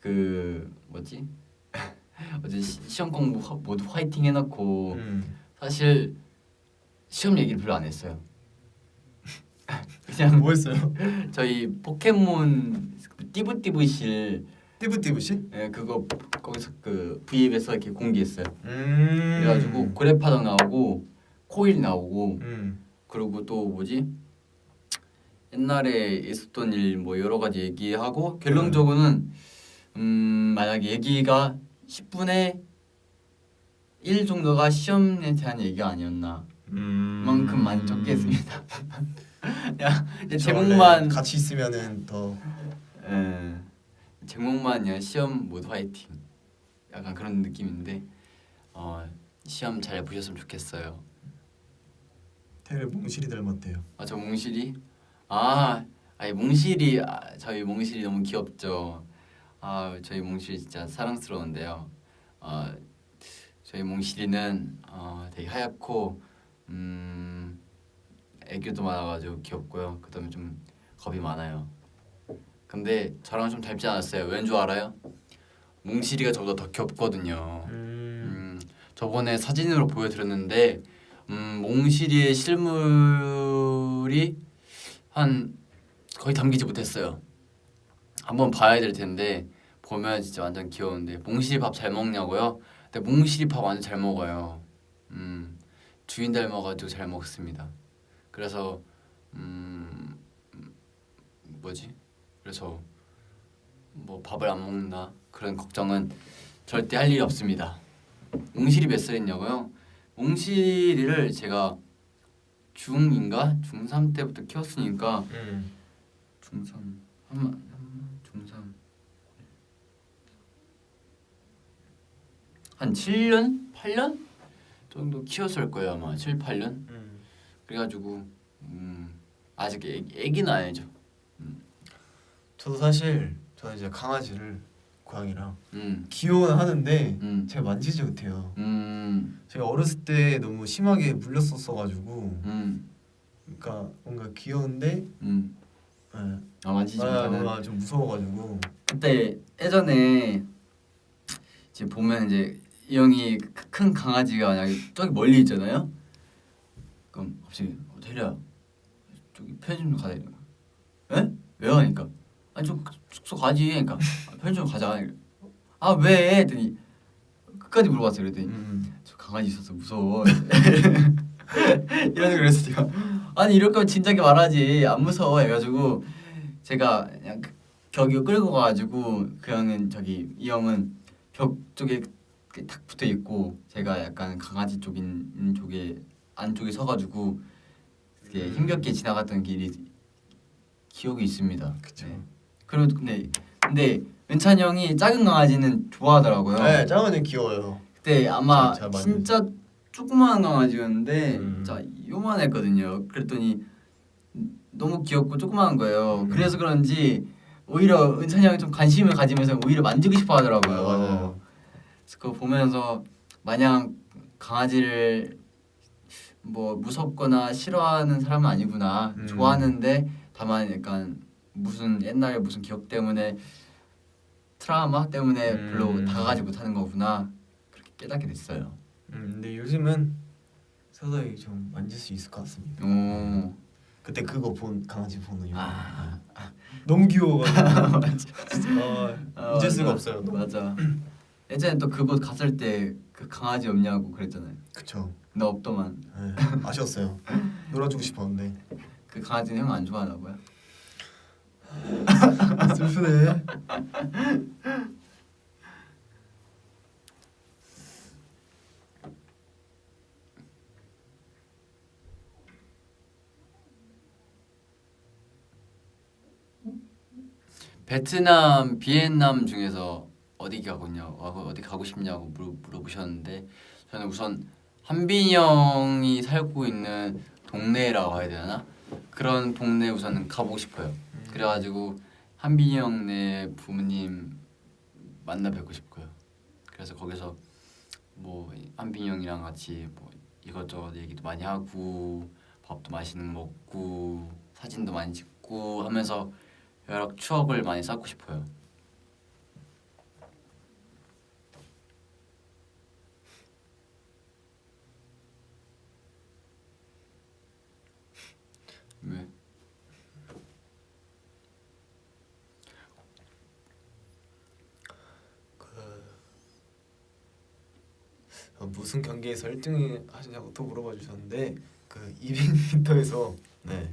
그 뭐지? 어제 시험 공부 모두 화이팅 해놓고 사실 시험 얘기를 별로 안 했어요. 그냥 뭐 했어요? 저희 포켓몬 띠부띠부실 띠부띠부시? 예 그거 거기서 그 V앱에서 이렇게 공개했어요. 그래가지고 고래파덕 나오고 코일 나오고 그리고 또 뭐지 옛날에 있었던 일 뭐 여러 가지 얘기하고 결론적으로는 만약에 얘기가 10분의 1 정도가 시험에 대한 얘기가 아니었나. 그만큼만 적게 했습니다. 야, 제목만 같이 있으면은 더 제목만 그냥 시험 모두 화이팅. 약간 그런 느낌인데 시험 잘 보셨으면 좋겠어요. 태를 몽실이 닮았대요. 저 몽실이 저희 몽실이 너무 귀엽죠. 저희 몽실이 진짜 사랑스러운데요. 저희 몽실이는 되게 하얗고 애교도 많아가지고 귀엽고요. 그다음에 좀 겁이 많아요. 근데 저랑 좀 닮지 않았어요. 왠 줄 알아요? 몽실이가 저보다 더 귀엽거든요. 저번에 사진으로 보여드렸는데 몽실이의 실물이 한 거의 담기지 못했어요. 한번 봐야 될 텐데 보면 진짜 완전 귀여운데 몽실이 밥 잘 먹냐고요? 근데 몽실이 밥 완전 잘 먹어요. 주인 닮아가지고 잘 먹습니다. 그래서 그래서 뭐 밥을 안 먹나 그런 걱정은 절대 할 일이 없습니다. 몽실이 몇 살이냐고요? 몽실이를 제가 중2인가 중3 때부터 키웠으니까 중3 중3 한 7년? 8년 정도 키웠을 거예요 아마 7, 8년. 그래가지고 아직 애기는 아니죠. 저도 사실 저는 이제 강아지를 고양이랑 귀여워는 하는데 제가 만지지 못해요. 제가 어렸을 때 너무 심하게 물렸었어가지고 그러니까 뭔가 귀여운데 만지지 못하는 좀 무서워가지고 그때 예전에 이제 보면 이제 이 형이 큰 강아지가 만약에 저기 멀리 있잖아요. 그럼 갑자기 대리야 저기 편의점 좀 가자 이러는 거야. 에? 왜요? 하니까 아니 좀 숙소 가지. 그러니까 편의점 가자. 왜? 했더니 끝까지 물어봤어요. 그랬더니 저 강아지 있어서 무서워. 이러는 그래서 제가 아니 이럴 거면 진작에 말하지 안 무서워 해가지고 제가 그냥 벽에 끌고 가가지고 그 형은 이 형은 벽 쪽에 탁 붙어 있고 제가 약간 강아지 쪽 있는 쪽에 안쪽에 서가지고 이렇게 힘겹게 지나갔던 길이 기억이 있습니다. 그쵸. 네. 그리고 근데 은찬이 형이 작은 강아지는 좋아하더라고요. 네, 작은 귀여워요. 그때 아마 잘 맞네. 진짜 조그마한 강아지였는데 진짜 요만했거든요. 그랬더니 너무 귀엽고 조그마한 거예요. 그래서 그런지 오히려 은찬이 형이 좀 관심을 가지면서 오히려 만지고 싶어 하더라고요. 맞아요. 그래서 그거 보면서 마냥 강아지를 뭐 무섭거나 싫어하는 사람은 아니구나. 좋아하는데 다만 약간 옛날에 무슨 기억 때문에 트라우마 때문에 별로 다가가지 못하는 거구나. 그렇게 깨닫게 됐어요. 근데 요즘은 서서히 좀 만질 수 있을 것 같습니다. 그때 그거 강아지 보는 요 너무 귀여워가지고 잊을 수가 없어요. 너무. 맞아. 예전에 또 그곳 갔을 때 그 강아지 없냐고 그랬잖아요. 그쵸. 나 없더만. 네, 아쉬웠어요. 놀아주고 싶었는데. 그 강아지는 형 안 좋아하나 봐요. 슬프네. 베트남, 비엔남 중에서 어디 가고 싶냐고 물어보셨는데 저는 우선 한빈이 형이 살고 있는 동네라고 해야 되나? 그런 동네 우선 가보고 싶어요. 그래가지고 한빈이 형네 부모님 만나 뵙고 싶고요. 그래서 거기서 뭐 한빈이 형이랑 같이 뭐 이것저것 얘기도 많이 하고 밥도 맛있는 거 먹고 사진도 많이 찍고 하면서 여러 추억을 많이 쌓고 싶어요. 왜? 무슨 경기에서 1등 하시냐고 또 물어봐 주셨는데 그 200m에서 네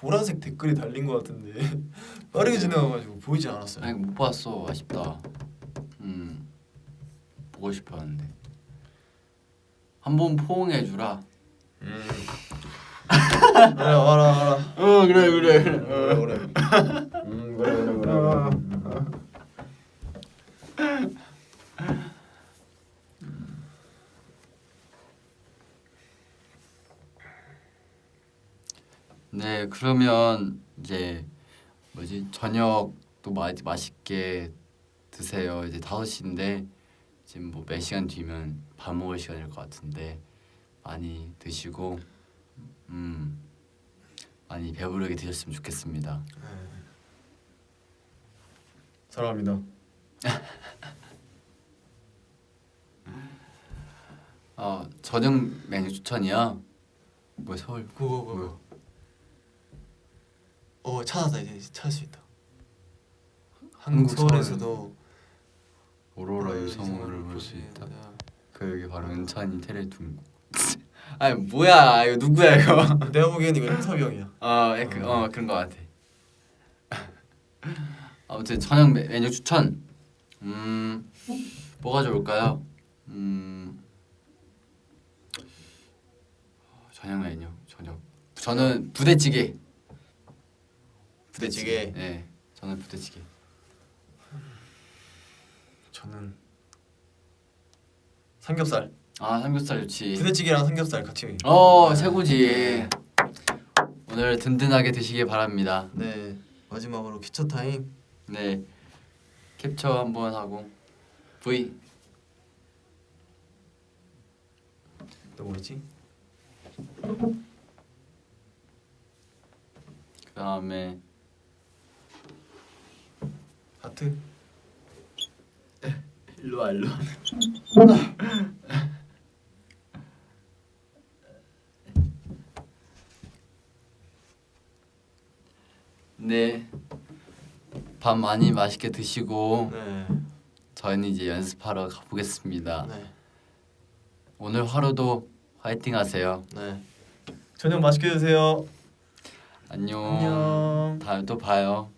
보라색 댓글이 달린 것 같은데 빠르게 지나가가지고 보이지 않았어요. 아니 못 봤어. 아쉽다. 보고 싶었는데. 한번 포옹해 주라. 그래 알아. 그래. 그래. 그래. 네, 그러면 이제 저녁도 맛있게 드세요. 이제 5시인데 지금 뭐 몇 시간 뒤면 밥 먹을 시간일 것 같은데 많이 드시고 많이 배부르게 드셨으면 좋겠습니다. 사랑합니다. 저녁 메뉴 추천이야. 뭐 서울 그거. 찾았다 이제 찾을 수 있다. 한국 한국 서울에서도 오로라 유성우를 볼 수 있다. 그 여기 바로 은찬이 테레둥. 아니 뭐야 이거 누구야 이거? 내가 보기엔 이거 현섭이 형이야. 그런 거 같아. 아무튼 저녁 메뉴 추천. 뭐가 좋을까요? 저녁 메뉴 저는 부대찌개. 부대찌개. 네, 저는 부대찌개. 저는 삼겹살. 삼겹살 좋지. 부대찌개랑 삼겹살 같이. 최고지. 오늘 든든하게 드시길 바랍니다. 네, 마지막으로 캡처 타임. 네, 캡처 한번 하고 V. 또 뭐였지? 그다음에 하트. 일로 와. 네, 밥 많이 맛있게 드시고 네. 저희는 이제 연습하러 가보겠습니다. 네. 오늘 하루도 화이팅 하세요. 네. 저녁 맛있게 드세요. 안녕. 안녕. 다음에 또 봐요.